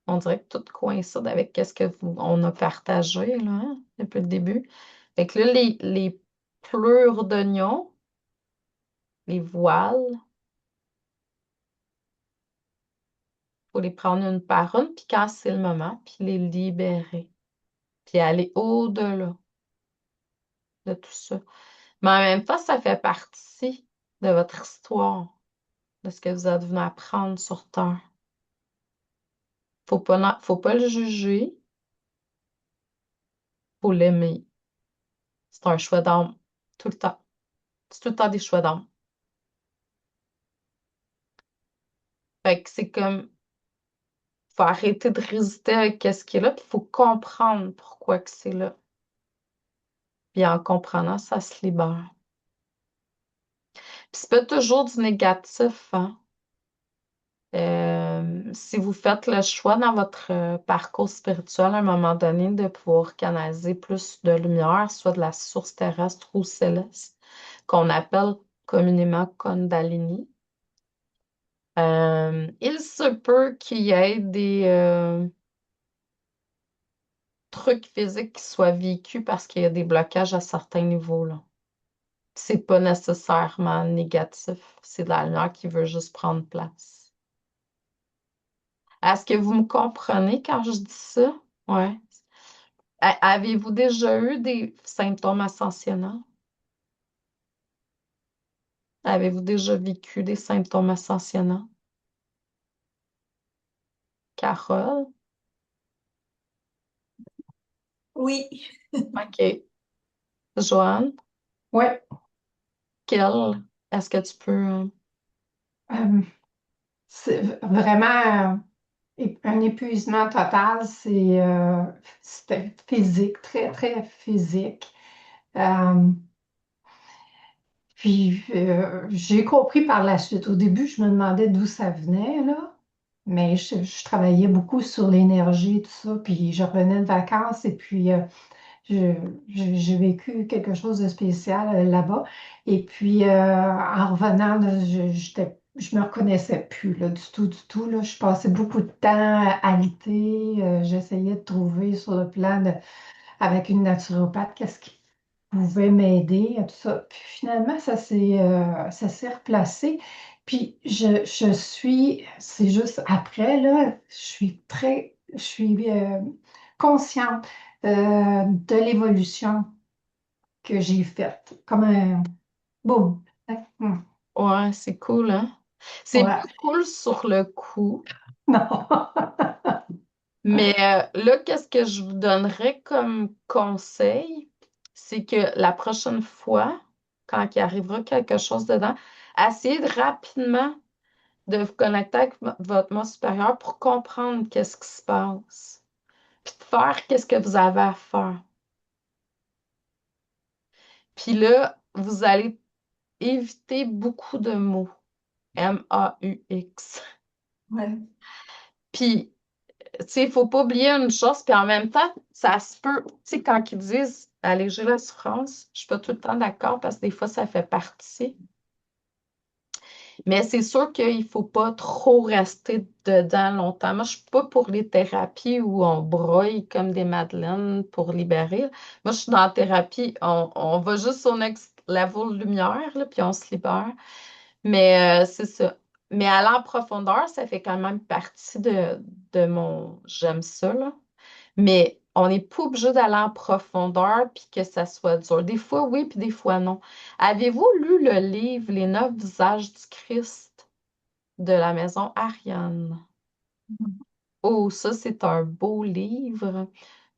on dirait que tout coïncide avec ce que on a partagé là, hein, depuis le début. Fait que là, les pleurs d'oignon, les voiles, faut les prendre une par une, puis quand c'est le moment, puis les libérer, puis aller au-delà de tout ça. Mais en même temps, ça fait partie de votre histoire, de ce que vous êtes venu apprendre sur Terre. Faut pas le juger, faut l'aimer. C'est un choix d'âme, tout le temps. C'est tout le temps des choix d'âme. Fait que c'est comme, faut arrêter de résister avec ce qui est là, puis il faut comprendre pourquoi que c'est là. Puis en comprenant, ça se libère. Puis c'est pas toujours du négatif, hein. Si vous faites le choix dans votre parcours spirituel à un moment donné de pouvoir canaliser plus de lumière, soit de la source terrestre ou céleste, qu'on appelle communément Kundalini, il se peut qu'il y ait des trucs physiques qui soient vécus parce qu'il y a des blocages à certains niveaux, là. C'est pas nécessairement négatif, c'est de la lumière qui veut juste prendre place. Est-ce que vous me comprenez quand je dis ça? Ouais. Avez-vous déjà eu des symptômes ascensionnels? Avez-vous déjà vécu des symptômes ascensionnels? Carole? Oui. OK. Joanne? Oui. Quelle? Est-ce que tu peux... C'est vraiment un épuisement total, c'était physique, très, très physique. Euh, Puis j'ai compris par la suite. Au début, je me demandais d'où ça venait, là. Mais je travaillais beaucoup sur l'énergie, tout ça. Puis je revenais de vacances et puis je- j'ai vécu quelque chose de spécial là-bas. Et puis en revenant, là, je me reconnaissais plus, là, du tout, du tout, là. Je passais beaucoup de temps à alité. J'essayais de trouver sur le plan avec une naturopathe qu'est-ce qui pouvait m'aider, tout ça. Puis finalement, ça s'est replacé. Puis c'est juste après, là, je suis consciente de l'évolution que j'ai faite. Comme un boum. Hum. Ouais, c'est cool, hein? C'est Ouais. pas cool sur le coup, Non. mais là, qu'est-ce que je vous donnerais comme conseil? C'est que la prochaine fois, quand il arrivera quelque chose dedans, essayez rapidement de vous connecter avec votre moi supérieur pour comprendre qu'est-ce qui se passe, puis de faire qu'est-ce que vous avez à faire. Puis là, vous allez éviter beaucoup de mots. M-A-U-X. Ouais. Puis, tu sais, il ne faut pas oublier une chose, puis en même temps, ça se peut, tu sais, quand ils disent alléger la souffrance, je ne suis pas tout le temps d'accord parce que des fois, ça fait partie. Mais c'est sûr qu'il ne faut pas trop rester dedans longtemps. Moi, je ne suis pas pour les thérapies où on broye comme des madeleines pour libérer. Moi, je suis dans la thérapie, on va juste au next level lumière, là, puis on se libère. Mais c'est ça. Mais aller en profondeur, ça fait quand même partie de mon j'aime ça, là. Mais on n'est pas obligé d'aller en profondeur puis que ça soit dur. Des fois, oui, puis des fois, non. Avez-vous lu le livre Les 9 visages du Christ de la maison Ariane? Oh, ça, c'est un beau livre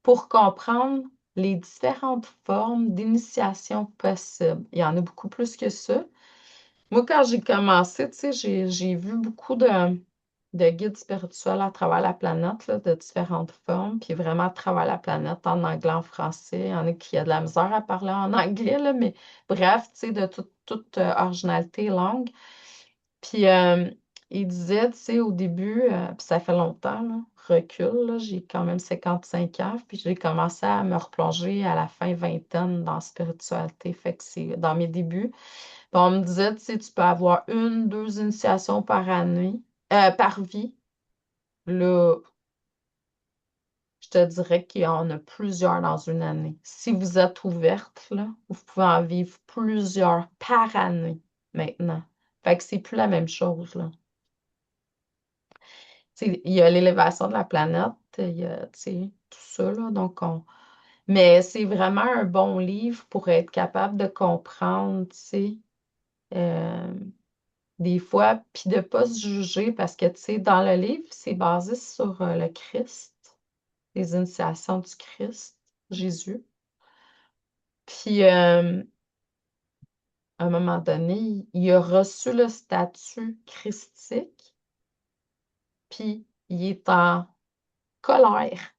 pour comprendre les différentes formes d'initiation possibles. Il y en a beaucoup plus que ça. Moi, quand j'ai commencé, tu sais, j'ai vu beaucoup de guides spirituels à travers la planète, là, de différentes formes, puis vraiment à travers la planète, en anglais, en français. Il y en a qui a de la misère à parler en anglais, là, mais bref, tu sais, de toute originalité langue. Puis il disait, tu sais, au début, puis ça fait longtemps, là, recul, là, j'ai quand même 55 ans, puis j'ai commencé à me replonger à la fin vingtaine dans la spiritualité, fait que c'est dans mes débuts. Puis on me disait, tu sais, tu peux avoir une, deux initiations par année, par vie. Là, je te dirais qu'il y en a plusieurs dans une année. Si vous êtes ouverte, là, vous pouvez en vivre plusieurs par année maintenant. Fait que c'est plus la même chose, là. Tu sais, il y a l'élévation de la planète, il y a, tu sais, tout ça, là, Mais c'est vraiment un bon livre pour être capable de comprendre, tu sais, euh, des fois, puis de ne pas se juger parce que, tu sais, dans le livre, c'est basé sur le Christ, les initiations du Christ, Jésus. Puis, à un moment donné, il a reçu le statut christique, puis il est en colère.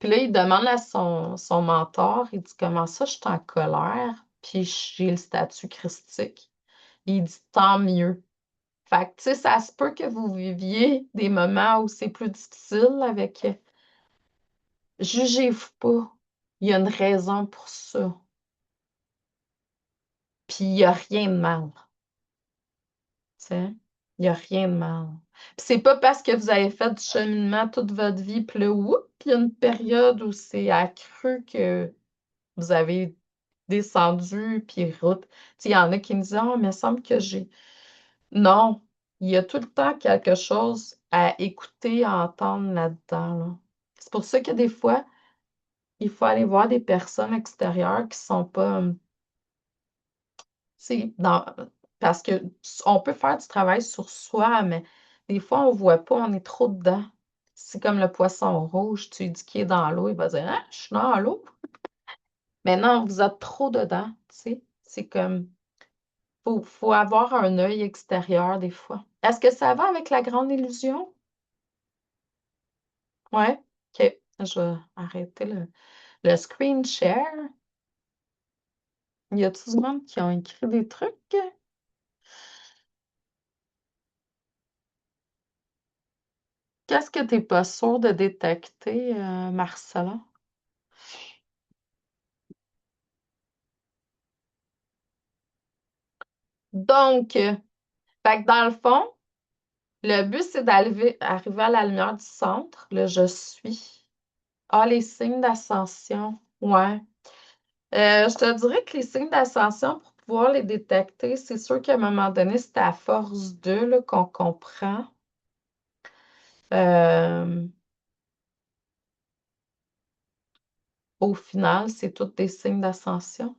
Puis là, il demande à son mentor, il dit, comment ça, je suis en colère, puis j'ai le statut christique. Il dit, tant mieux. Fait que, tu sais, ça se peut que vous viviez des moments où c'est plus difficile avec. Jugez-vous pas. Il y a une raison pour ça. Puis il n'y a rien de mal. Tu sais, il n'y a rien de mal. Puis c'est pas parce que vous avez fait du cheminement toute votre vie, puis là, oups, il y a une période où c'est accru que vous avez descendu, puis route. Tu sais, il y en a qui me disent, oh, mais il me semble que j'ai. Non, il y a tout le temps quelque chose à écouter, à entendre là-dedans, là. C'est pour ça que des fois, il faut aller voir des personnes extérieures qui sont pas, tu sais, parce que on peut faire du travail sur soi, mais des fois, on voit pas, on est trop dedans. C'est comme le poisson rouge, tu lui dis qu'il est dans l'eau, il va dire, ah, je suis dans l'eau. Mais non, vous êtes trop dedans, tu sais. C'est comme, faut avoir un œil extérieur des fois. Est-ce que ça va avec la grande illusion? Ouais, OK. Je vais arrêter le screen share. Y a-t-il du monde qui ont écrit des trucs? Qu'est-ce que t'es pas sûr de détecter, Marcelin? Donc, fait que dans le fond, le but, c'est d'arriver à la lumière du centre, le je suis. Ah, les signes d'ascension. Ouais. Je te dirais que les signes d'ascension, pour pouvoir les détecter, c'est sûr qu'à un moment donné, c'est à force d'eux là, qu'on comprend. Euh, Au final, c'est tous des signes d'ascension.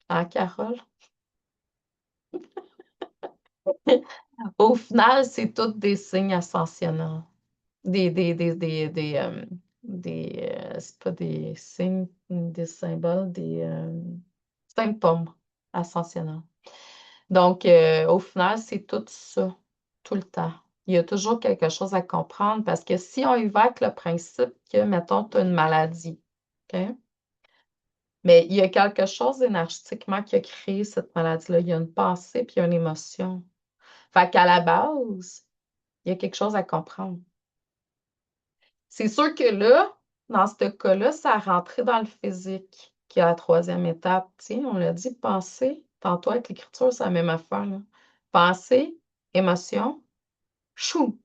Hein, Carole? Au final, c'est tous des signes ascensionnels. C'est pas des signes, des symboles, des symptômes ascensionnels. Donc, au final, c'est tout ça, tout le temps. Il y a toujours quelque chose à comprendre parce que si on évoque le principe que, mettons, tu as une maladie, OK? Mais il y a quelque chose énergétiquement qui a créé cette maladie-là. Il y a une pensée puis il y a une émotion. Fait qu'à la base, il y a quelque chose à comprendre. C'est sûr que là, dans ce cas-là, ça a rentré dans le physique, qui est la troisième étape. Tu sais, on l'a dit, penser. Tantôt avec l'écriture, c'est la même affaire, là. Pensée, émotion, chou.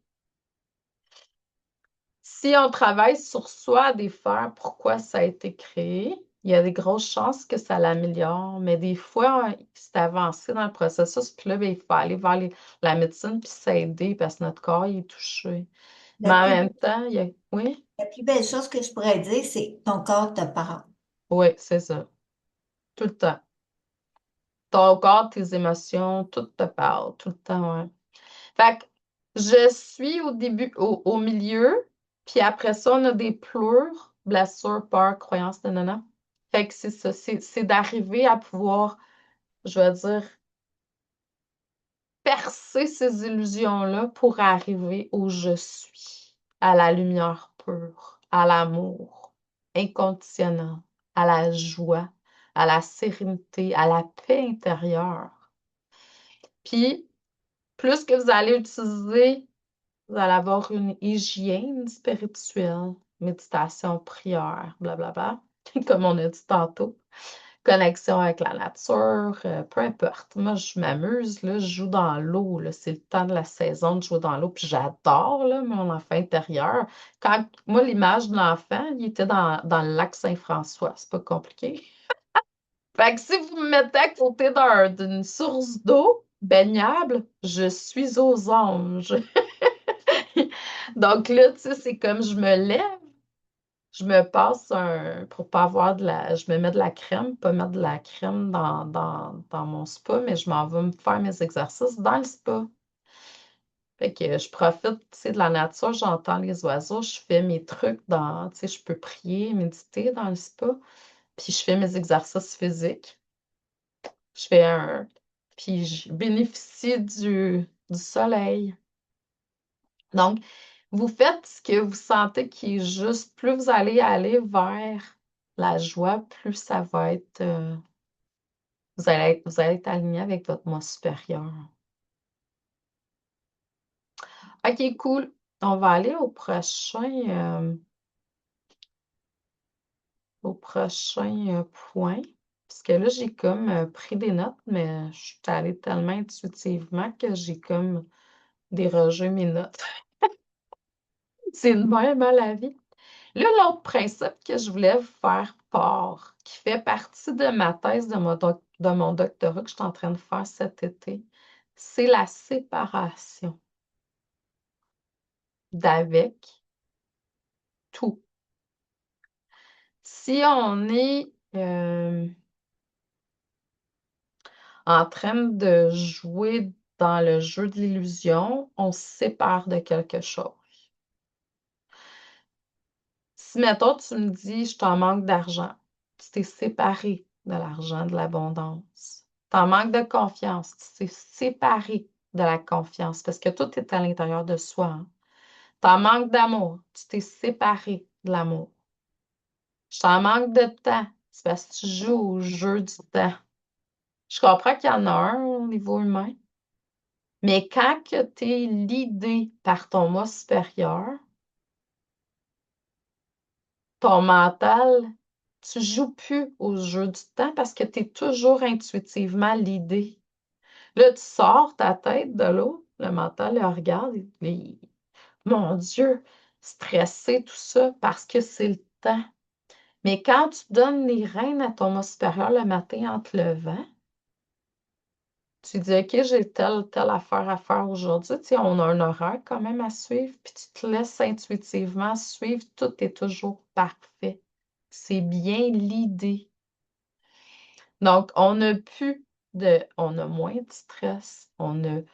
Si on travaille sur soi à défaire pourquoi ça a été créé, il y a des grosses chances que ça l'améliore. Mais des fois, c'est avancé dans le processus, puis là, ben, il faut aller vers la médecine puis s'aider parce que notre corps il est touché. Mais La en plus, même temps, il y a... Oui, la plus belle chose que je pourrais dire, c'est ton corps te parle. oui, c'est ça. Tout le temps. Ton corps, tes émotions, tout te parle, tout le temps, ouais. Fait que je suis au début, au milieu, puis après ça, on a des pleurs, blessures, peurs, croyances, nanana. Fait que c'est ça, c'est d'arriver à pouvoir, je vais dire, percer ces illusions-là pour arriver au je suis, à la lumière pure, à l'amour inconditionnel, à la joie, à la sérénité, à la paix intérieure. Puis, plus que vous allez utiliser, vous allez avoir une hygiène spirituelle, méditation, prière, blablabla, comme on a dit tantôt, connexion avec la nature, peu importe. Moi, je m'amuse, là, je joue dans l'eau, là, c'est le temps de la saison de jouer dans l'eau, puis j'adore, là, mon enfant intérieur. Moi, l'image de l'enfant, il était dans le lac Saint-François, c'est pas compliqué. Fait que si vous me mettez à côté d'une source d'eau baignable, je suis aux anges. Donc là, tu sais, c'est comme je me lève, je me passe pour pas avoir je me mets de la crème, pas mettre de la crème dans mon spa, mais je m'en vais me faire mes exercices dans le spa. Fait que je profite, tu sais, de la nature, j'entends les oiseaux, je fais mes trucs tu sais, je peux prier, méditer dans le spa, puis je fais mes exercices physiques. Je fais puis je bénéficie du soleil. Donc, vous faites ce que vous sentez qui est juste. Plus vous allez aller vers la joie, plus ça va être, vous allez être aligné avec votre moi supérieur. OK, cool. On va aller au prochain point. Parce que là, j'ai comme pris des notes, mais je suis allée tellement intuitivement que j'ai comme dérogé mes notes. C'est une même à la vie. Là, l'autre principe que je voulais vous faire part, qui fait partie de ma thèse de mon doctorat que je suis en train de faire cet été, c'est la séparation d'avec tout. Si on est en train de jouer dans le jeu de l'illusion, on se sépare de quelque chose. Si, mettons, tu me dis, je t'en manque d'argent, tu t'es séparé de l'argent, de l'abondance. T'en manques de confiance, tu t'es séparé de la confiance parce que tout est à l'intérieur de soi. Hein. T'en manques d'amour, tu t'es séparé de l'amour. Je t'en manque de temps, c'est parce que tu joues au jeu du temps. Je comprends qu'il y en a un au niveau humain, mais quand tu es l'idée par ton moi supérieur, ton mental, tu joues plus au jeu du temps parce que tu es toujours intuitivement l'idée. Là, tu sors ta tête de l'eau, le mental le regarde et mon Dieu, stressé, tout ça, parce que c'est le temps. Mais quand tu donnes les rênes à ton moi supérieur le matin en te levant, tu dis, OK, j'ai telle affaire à faire aujourd'hui. Tu sais, on a un horaire quand même à suivre, puis tu te laisses intuitivement suivre. Tout est toujours parfait. C'est bien l'idée. Donc, on a moins de stress. Tu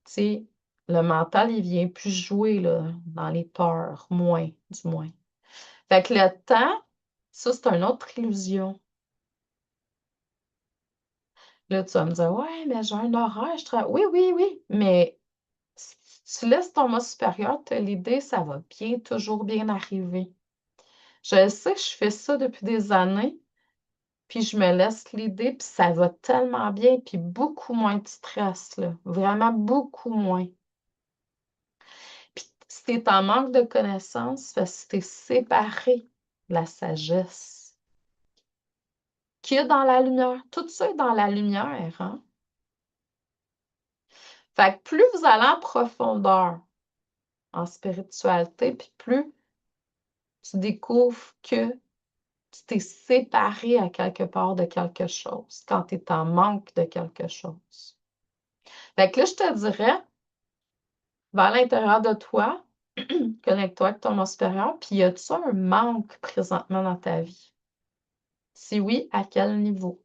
sais, le mental, il vient plus jouer là, dans les peurs, moins, du moins. Fait que le temps, ça, c'est une autre illusion. Là, tu vas me dire, ouais, mais j'ai un horaire, je travaille. Oui, oui, oui, mais si tu laisses ton moi supérieur te l'idée, ça va bien, toujours bien arriver. Je sais, je fais ça depuis des années, puis je me laisse l'idée, puis ça va tellement bien, puis beaucoup moins de stress, là. Vraiment beaucoup moins. Puis si t'es en manque de connaissances, c'est parce que t'es séparé de la sagesse qu'il y a dans la lumière. Tout ça est dans la lumière, hein? Fait que plus vous allez en profondeur en spiritualité, puis plus tu découvres que tu t'es séparé à quelque part de quelque chose quand tu es en manque de quelque chose. Fait que là, je te dirais, va à l'intérieur de toi, connecte-toi avec ton moi supérieur, puis y a-tu un manque présentement dans ta vie? Si oui, à quel niveau?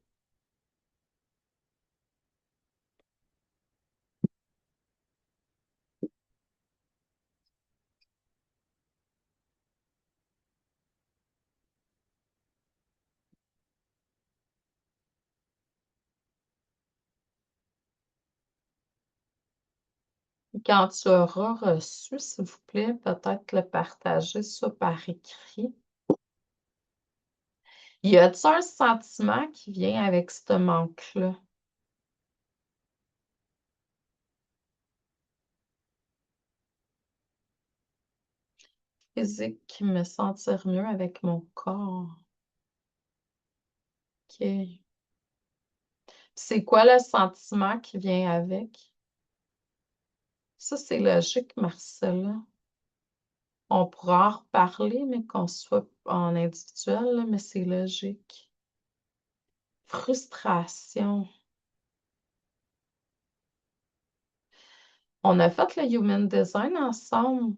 Quand tu auras reçu, s'il vous plaît, peut-être le partager ça par écrit. Y a-t-il un sentiment qui vient avec ce manque-là? Physique, me sentir mieux avec mon corps. OK. C'est quoi le sentiment qui vient avec? Ça, c'est logique, Marcella. On pourra en reparler, mais qu'on soit en individuel, là, mais c'est logique. Frustration. On a fait le Human Design ensemble.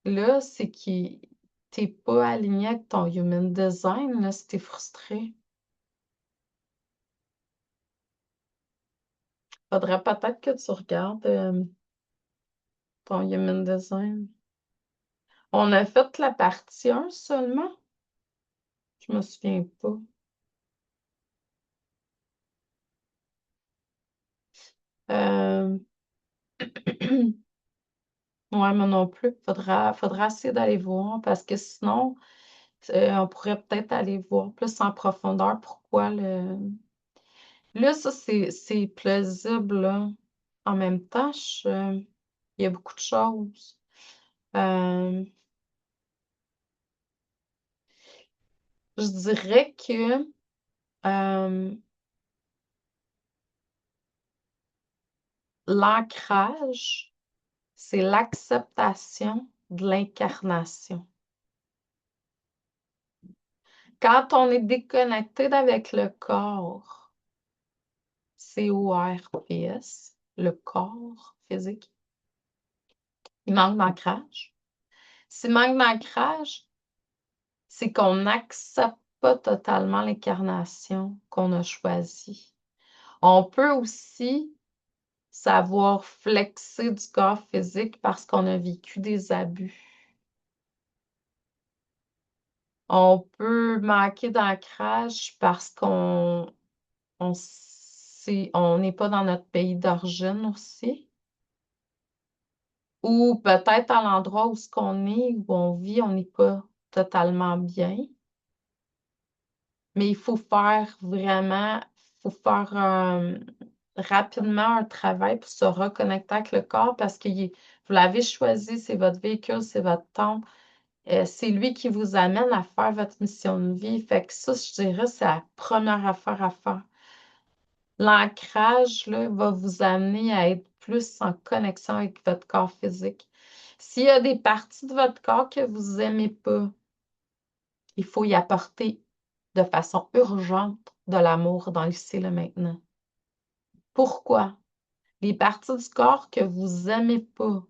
Là, c'est que t'es pas aligné avec ton Human Design, là, si t'es frustré. Faudrait peut-être que tu regardes ton Human Design. On a fait la partie 1 seulement? Je me souviens pas. Euh... Ouais, moi non plus. Faudra essayer d'aller voir parce que sinon, on pourrait peut-être aller voir plus en profondeur pourquoi le. Là, ça, c'est plausible, là. En même temps, il y a beaucoup de choses. Euh, je dirais que l'ancrage, c'est l'acceptation de l'incarnation. Quand on est déconnecté avec le corps, CORPS, le corps physique, il manque d'ancrage. S'il manque d'ancrage, c'est qu'on n'accepte pas totalement l'incarnation qu'on a choisie. On peut aussi savoir flexer du corps physique parce qu'on a vécu des abus. On peut manquer d'ancrage parce qu'on on n'est pas dans notre pays d'origine aussi. Ou peut-être à l'endroit où ce qu'on est, où on vit, on n'est pas totalement bien. Mais il faut faire vraiment, il faut faire rapidement un travail pour se reconnecter avec le corps parce que vous l'avez choisi, c'est votre véhicule, c'est votre temple. C'est lui qui vous amène à faire votre mission de vie. Fait que ça, je dirais, c'est la première affaire à faire. L'ancrage, là, va vous amener à être plus en connexion avec votre corps physique. S'il y a des parties de votre corps que vous n'aimez pas, il faut y apporter de façon urgente de l'amour dans l'ici et le maintenant. Pourquoi? Les parties du corps que vous n'aimez pas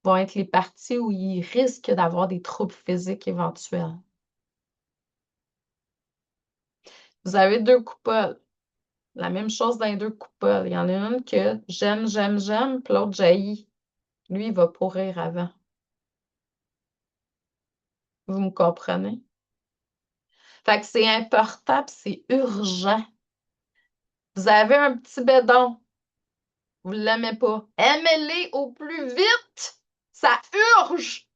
vont être les parties où il risque d'avoir des troubles physiques éventuels. Vous avez deux coupoles. La même chose dans les deux coupoles. Il y en a une que j'aime, puis l'autre j'haïs. Lui, il va pourrir avant. Vous me comprenez? Fait que c'est important, puis c'est urgent. Vous avez un petit bédon. Vous ne l'aimez pas. Aimez-les au plus vite. Ça urge.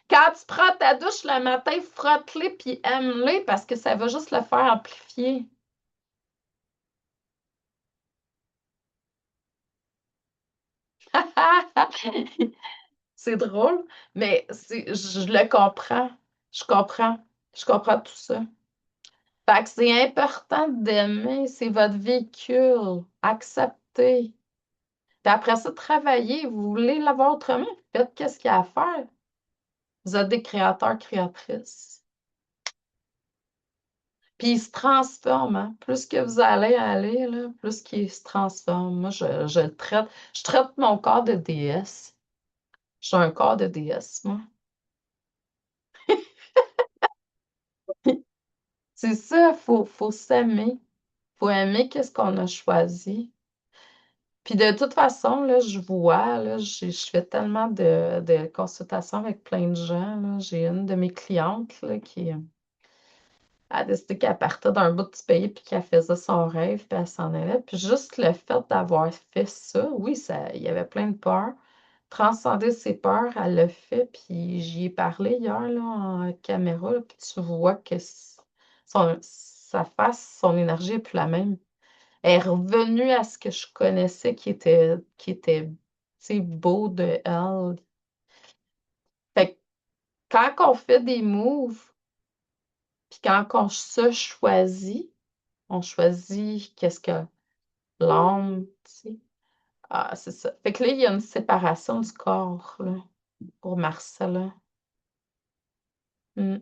Quand tu prends ta douche le matin, frotte-les puis aime-les parce que ça va juste le faire amplifier. C'est drôle, mais je le comprends. Je comprends. Je comprends tout ça. Fait que c'est important d'aimer, c'est votre véhicule. Acceptez. Puis après ça, travaillez. Vous voulez l'avoir autrement? Faites qu'est-ce qu'il y a à faire. Vous êtes des créateurs, créatrices. Puis il se transforme, hein. Plus que vous allez aller, là, plus qu'il se transforme. Moi, je le traite. Je traite mon corps de déesse. J'ai un corps de déesse, moi. C'est ça, faut s'aimer. Faut aimer qu'est-ce qu'on a choisi. Puis de toute façon, là, je vois, là, je fais tellement de consultations avec plein de gens, là. J'ai une de mes clientes là, qui a décidé qu'elle partait d'un bout du pays puis qu'elle faisait son rêve puis elle s'en allait. Puis juste le fait d'avoir fait ça, oui, il y avait plein de peurs. Transcender ses peurs, elle l'a fait. Puis j'y ai parlé hier là, en caméra, là, puis tu vois que sa face, son énergie n'est plus la même. Elle est revenue à ce que je connaissais qui était tu sais, beau de elle. Fait que quand on fait des moves, puis quand on se choisit, on choisit qu'est-ce que l'âme, tu sais. Ah, c'est ça. Fait que là, il y a une séparation du corps, là, pour Marcella. Mm.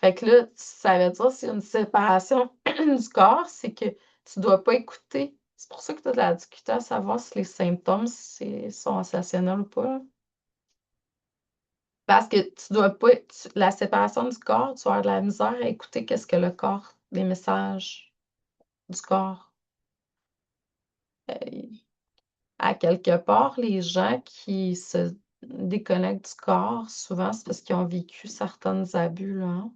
Fait que là, ça veut dire s'il y a une séparation du corps, c'est que tu dois pas écouter. C'est pour ça que tu as de la difficulté à savoir si les symptômes sont associationnels ou pas, là. Parce que tu dois pas. La séparation du corps, tu vas avoir de la misère à écouter qu'est-ce que le corps, les messages du corps. Euh, à quelque part, les gens qui se déconnectent du corps, souvent, c'est parce qu'ils ont vécu certains abus, là, hein.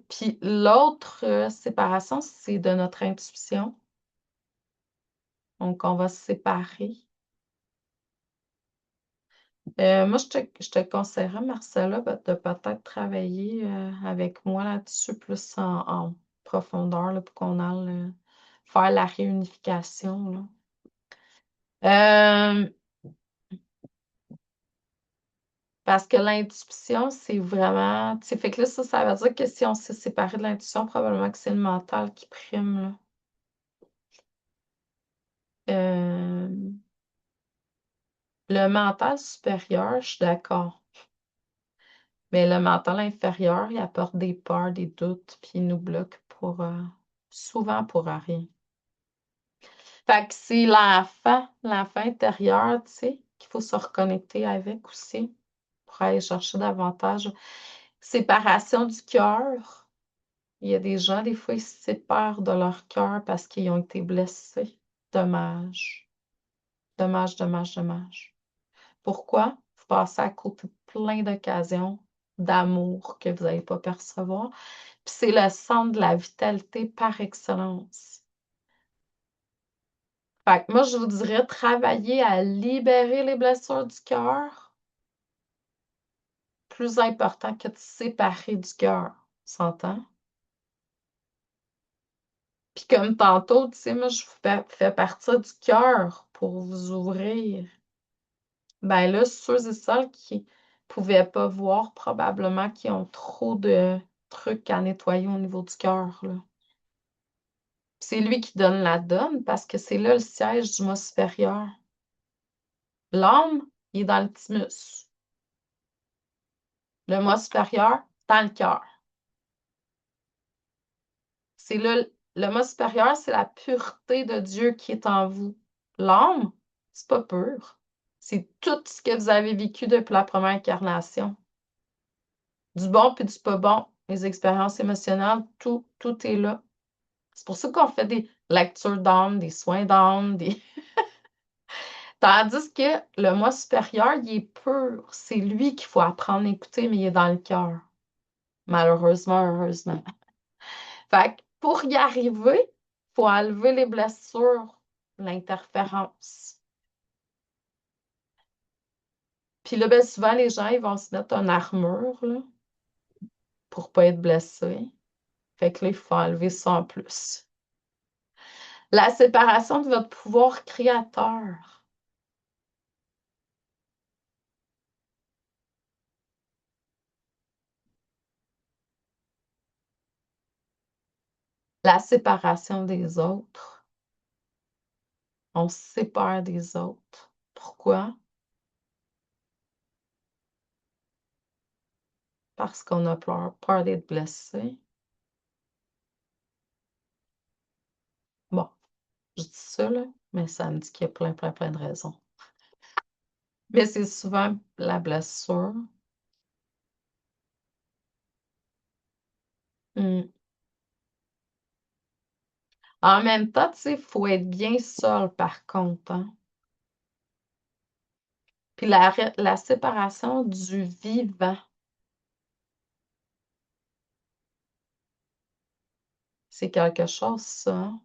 Puis l'autre séparation, c'est de notre intuition. Donc, on va se séparer. Moi, je te conseillerais, Marcella, de peut-être travailler avec moi là-dessus plus en profondeur là, pour qu'on aille faire la réunification, là. Euh, Parce que l'intuition, c'est vraiment. Tu sais, fait que là, ça veut dire que si on s'est séparé de l'intuition, probablement que c'est le mental qui prime, là. Euh, le mental supérieur, je suis d'accord. Mais le mental inférieur, il apporte des peurs, des doutes, puis il nous bloque souvent pour rien. Fait que c'est l'enfant intérieur, tu sais, qu'il faut se reconnecter avec aussi pour aller chercher davantage. Séparation du cœur. Il y a des gens, des fois, ils se séparent de leur cœur parce qu'ils ont été blessés. Dommage. Dommage, dommage, dommage. Pourquoi? Vous passez à côté de plein d'occasions d'amour que vous n'allez pas percevoir. Puis c'est le centre de la vitalité par excellence. Fait que moi, je vous dirais travailler à libérer les blessures du cœur. Plus important que de séparer du cœur. S'entend? Puis comme tantôt, tu sais, moi, je vous fais partir du cœur pour vous ouvrir. Ben là, ceux et celles qui pouvaient pas voir, probablement qui ont trop de trucs à nettoyer au niveau du cœur, là. C'est lui qui donne la donne parce que c'est là le siège du moi supérieur. L'âme, il est dans le thymus. Le moi supérieur, dans le cœur. C'est là, le moi supérieur, c'est la pureté de Dieu qui est en vous. L'âme, c'est pas pur. C'est tout ce que vous avez vécu depuis la première incarnation. Du bon puis du pas bon, les expériences émotionnelles, tout est là. C'est pour ça qu'on fait des lectures d'âme, des soins d'âme, des... Tandis que le moi supérieur, il est pur. C'est lui qu'il faut apprendre à écouter, mais il est dans le cœur. Malheureusement, heureusement. Fait que pour y arriver, il faut enlever les blessures, l'interférence. Puis là, ben, souvent, les gens, ils vont se mettre une armure là, pour pas être blessés. Fait que là, il faut enlever ça en plus. La séparation de votre pouvoir créateur. La séparation des autres. On se sépare des autres. Pourquoi? Parce qu'on a peur d'être blessé. Bon, je dis ça, là, mais ça me dit qu'il y a plein de raisons. Mais c'est souvent la blessure. Hmm. En même temps, tu sais, il faut être bien seul, par contre, hein. Puis la séparation du vivant, c'est quelque chose, ça, hein.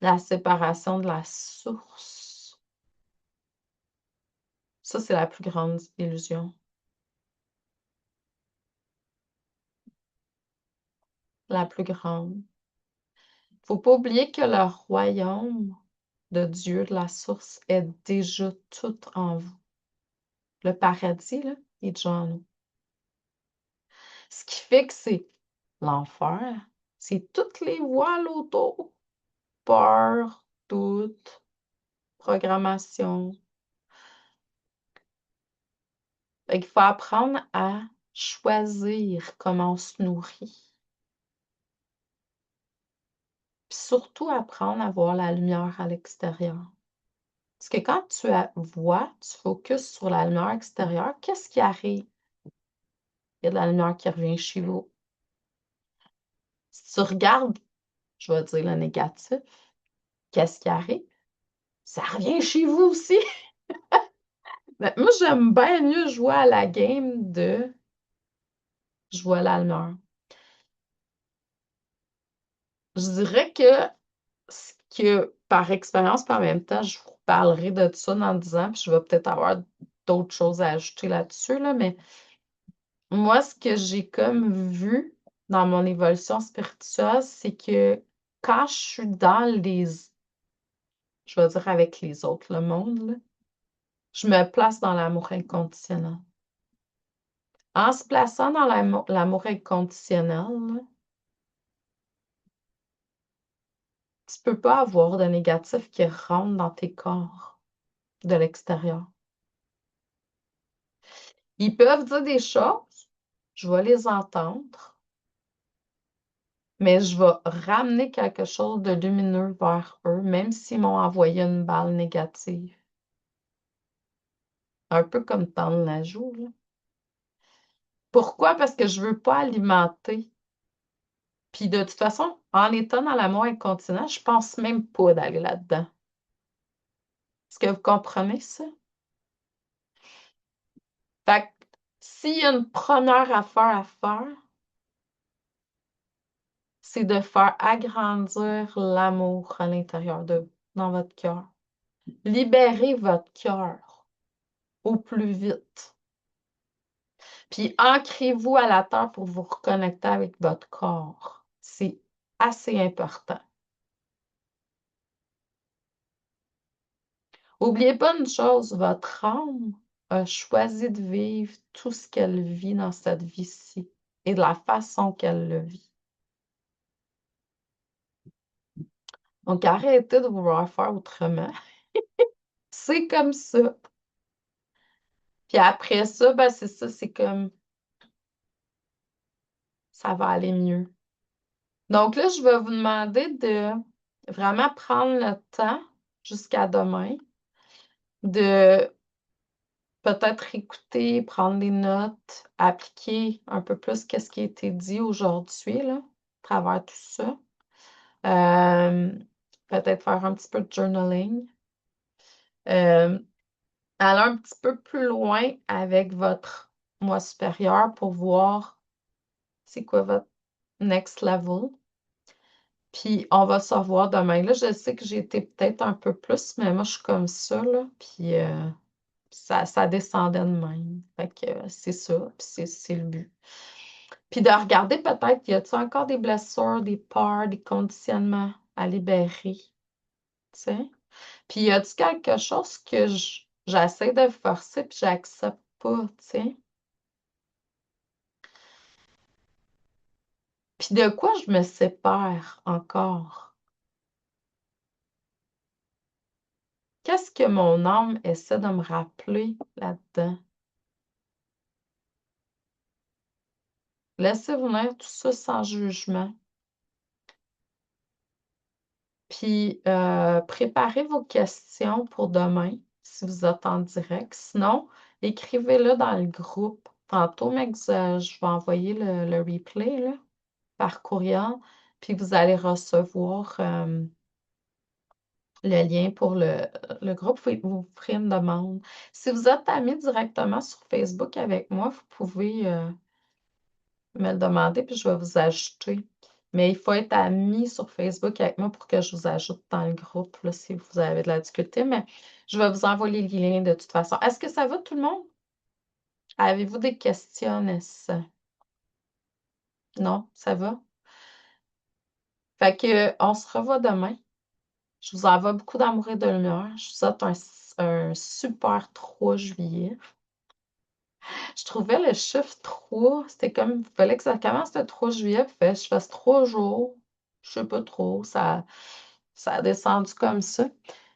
La séparation de la source. Ça, c'est la plus grande illusion. La plus grande. Faut pas oublier que le royaume de Dieu, de la source, est déjà tout en vous. Le paradis, là, il est déjà en nous. Ce qui fait que c'est l'enfer, c'est toutes les voiles autour. Peur, doute, programmation. Fait qu'il faut apprendre à choisir comment on se nourrit. Puis surtout apprendre à voir la lumière à l'extérieur. Parce que quand tu vois, tu focuses sur la lumière extérieure, qu'est-ce qui arrive? Il y a de la lumière qui revient chez vous. Si tu regardes, je vais dire le négatif, qu'est-ce qui arrive? Ça revient chez vous aussi. Ben, moi, j'aime bien mieux jouer à la game de je vois la lumière. Je dirais que ce que, par expérience, par même temps, je vous parlerai de ça dans 10 ans, puis je vais peut-être avoir d'autres choses à ajouter là-dessus, là, mais moi, ce que j'ai comme vu dans mon évolution spirituelle, c'est que quand je suis dans je vais dire avec les autres, le monde, là, je me place dans l'amour inconditionnel. En se plaçant dans l'amour inconditionnel, là, tu peux pas avoir de négatif qui rentre dans tes corps de l'extérieur. Ils peuvent dire des choses, je vais les entendre, mais je vais ramener quelque chose de lumineux vers eux, même s'ils m'ont envoyé une balle négative. Un peu comme tendre la joue, là. Pourquoi? Parce que je veux pas alimenter. Puis de toute façon, en étant dans l'amour inconditionnel, je pense même pas d'aller là-dedans. Est-ce que vous comprenez ça? Fait que s'il y a une première affaire à faire, c'est de faire agrandir l'amour à l'intérieur de vous, dans votre cœur. Libérez votre cœur au plus vite. Puis ancrez-vous à la terre pour vous reconnecter avec votre corps. C'est assez important. N'oubliez pas une chose, votre âme a choisi de vivre tout ce qu'elle vit dans cette vie-ci et de la façon qu'elle le vit. Donc, arrêtez de vouloir faire autrement. C'est comme ça. Puis après ça, ben c'est ça, c'est comme ça va aller mieux. Donc là, je vais vous demander de vraiment prendre le temps jusqu'à demain de peut-être écouter, prendre des notes, appliquer un peu plus qu'est-ce qui a été dit aujourd'hui, là, à travers tout ça. Peut-être faire un petit peu de journaling. Euh, Aller un petit peu plus loin avec votre moi supérieur pour voir c'est quoi votre next level. Puis on va se revoir demain. Là, je sais que j'ai été peut-être un peu plus, mais moi, je suis comme ça, là. Puis ça descendait de même. Fait que c'est ça, puis c'est le but. Puis de regarder peut-être, y a-t-il encore des blessures, des peurs, des conditionnements à libérer, tu sais? Puis y a-t-il quelque chose que j'essaie de forcer puis j'accepte pas, tu sais? Puis de quoi je me sépare encore? Qu'est-ce que mon âme essaie de me rappeler là-dedans? Laissez venir tout ça sans jugement. Puis préparez vos questions pour demain, si vous êtes en direct. Sinon, écrivez-le dans le groupe. Tantôt, mec, je vais envoyer le replay là, par courriel, puis vous allez recevoir le lien pour le groupe. Vous ferez une demande. Si vous êtes amis directement sur Facebook avec moi, vous pouvez me le demander, puis je vais vous ajouter. Mais il faut être ami sur Facebook avec moi pour que je vous ajoute dans le groupe, là, si vous avez de la difficulté. Mais je vais vous envoyer les liens de toute façon. Est-ce que ça va tout le monde? Avez-vous des questions? Non, ça va? Fait que on se revoit demain. Je vous envoie beaucoup d'amour et de lumière. Je vous souhaite un super 3 juillet. Je trouvais le chiffre 3, c'était comme, il fallait que ça commence le 3 juillet, puis je fasse 3 jours. Je sais pas trop, ça a descendu comme ça.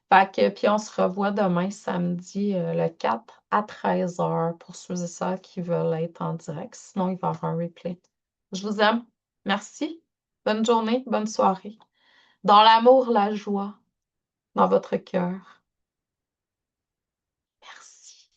Fait que, puis on se revoit demain, samedi, le 4 à 13h pour ceux et celles qui veulent être en direct. Sinon, il va y avoir un replay. Je vous aime. Merci. Bonne journée, bonne soirée. Dans l'amour, la joie, dans votre cœur. Merci.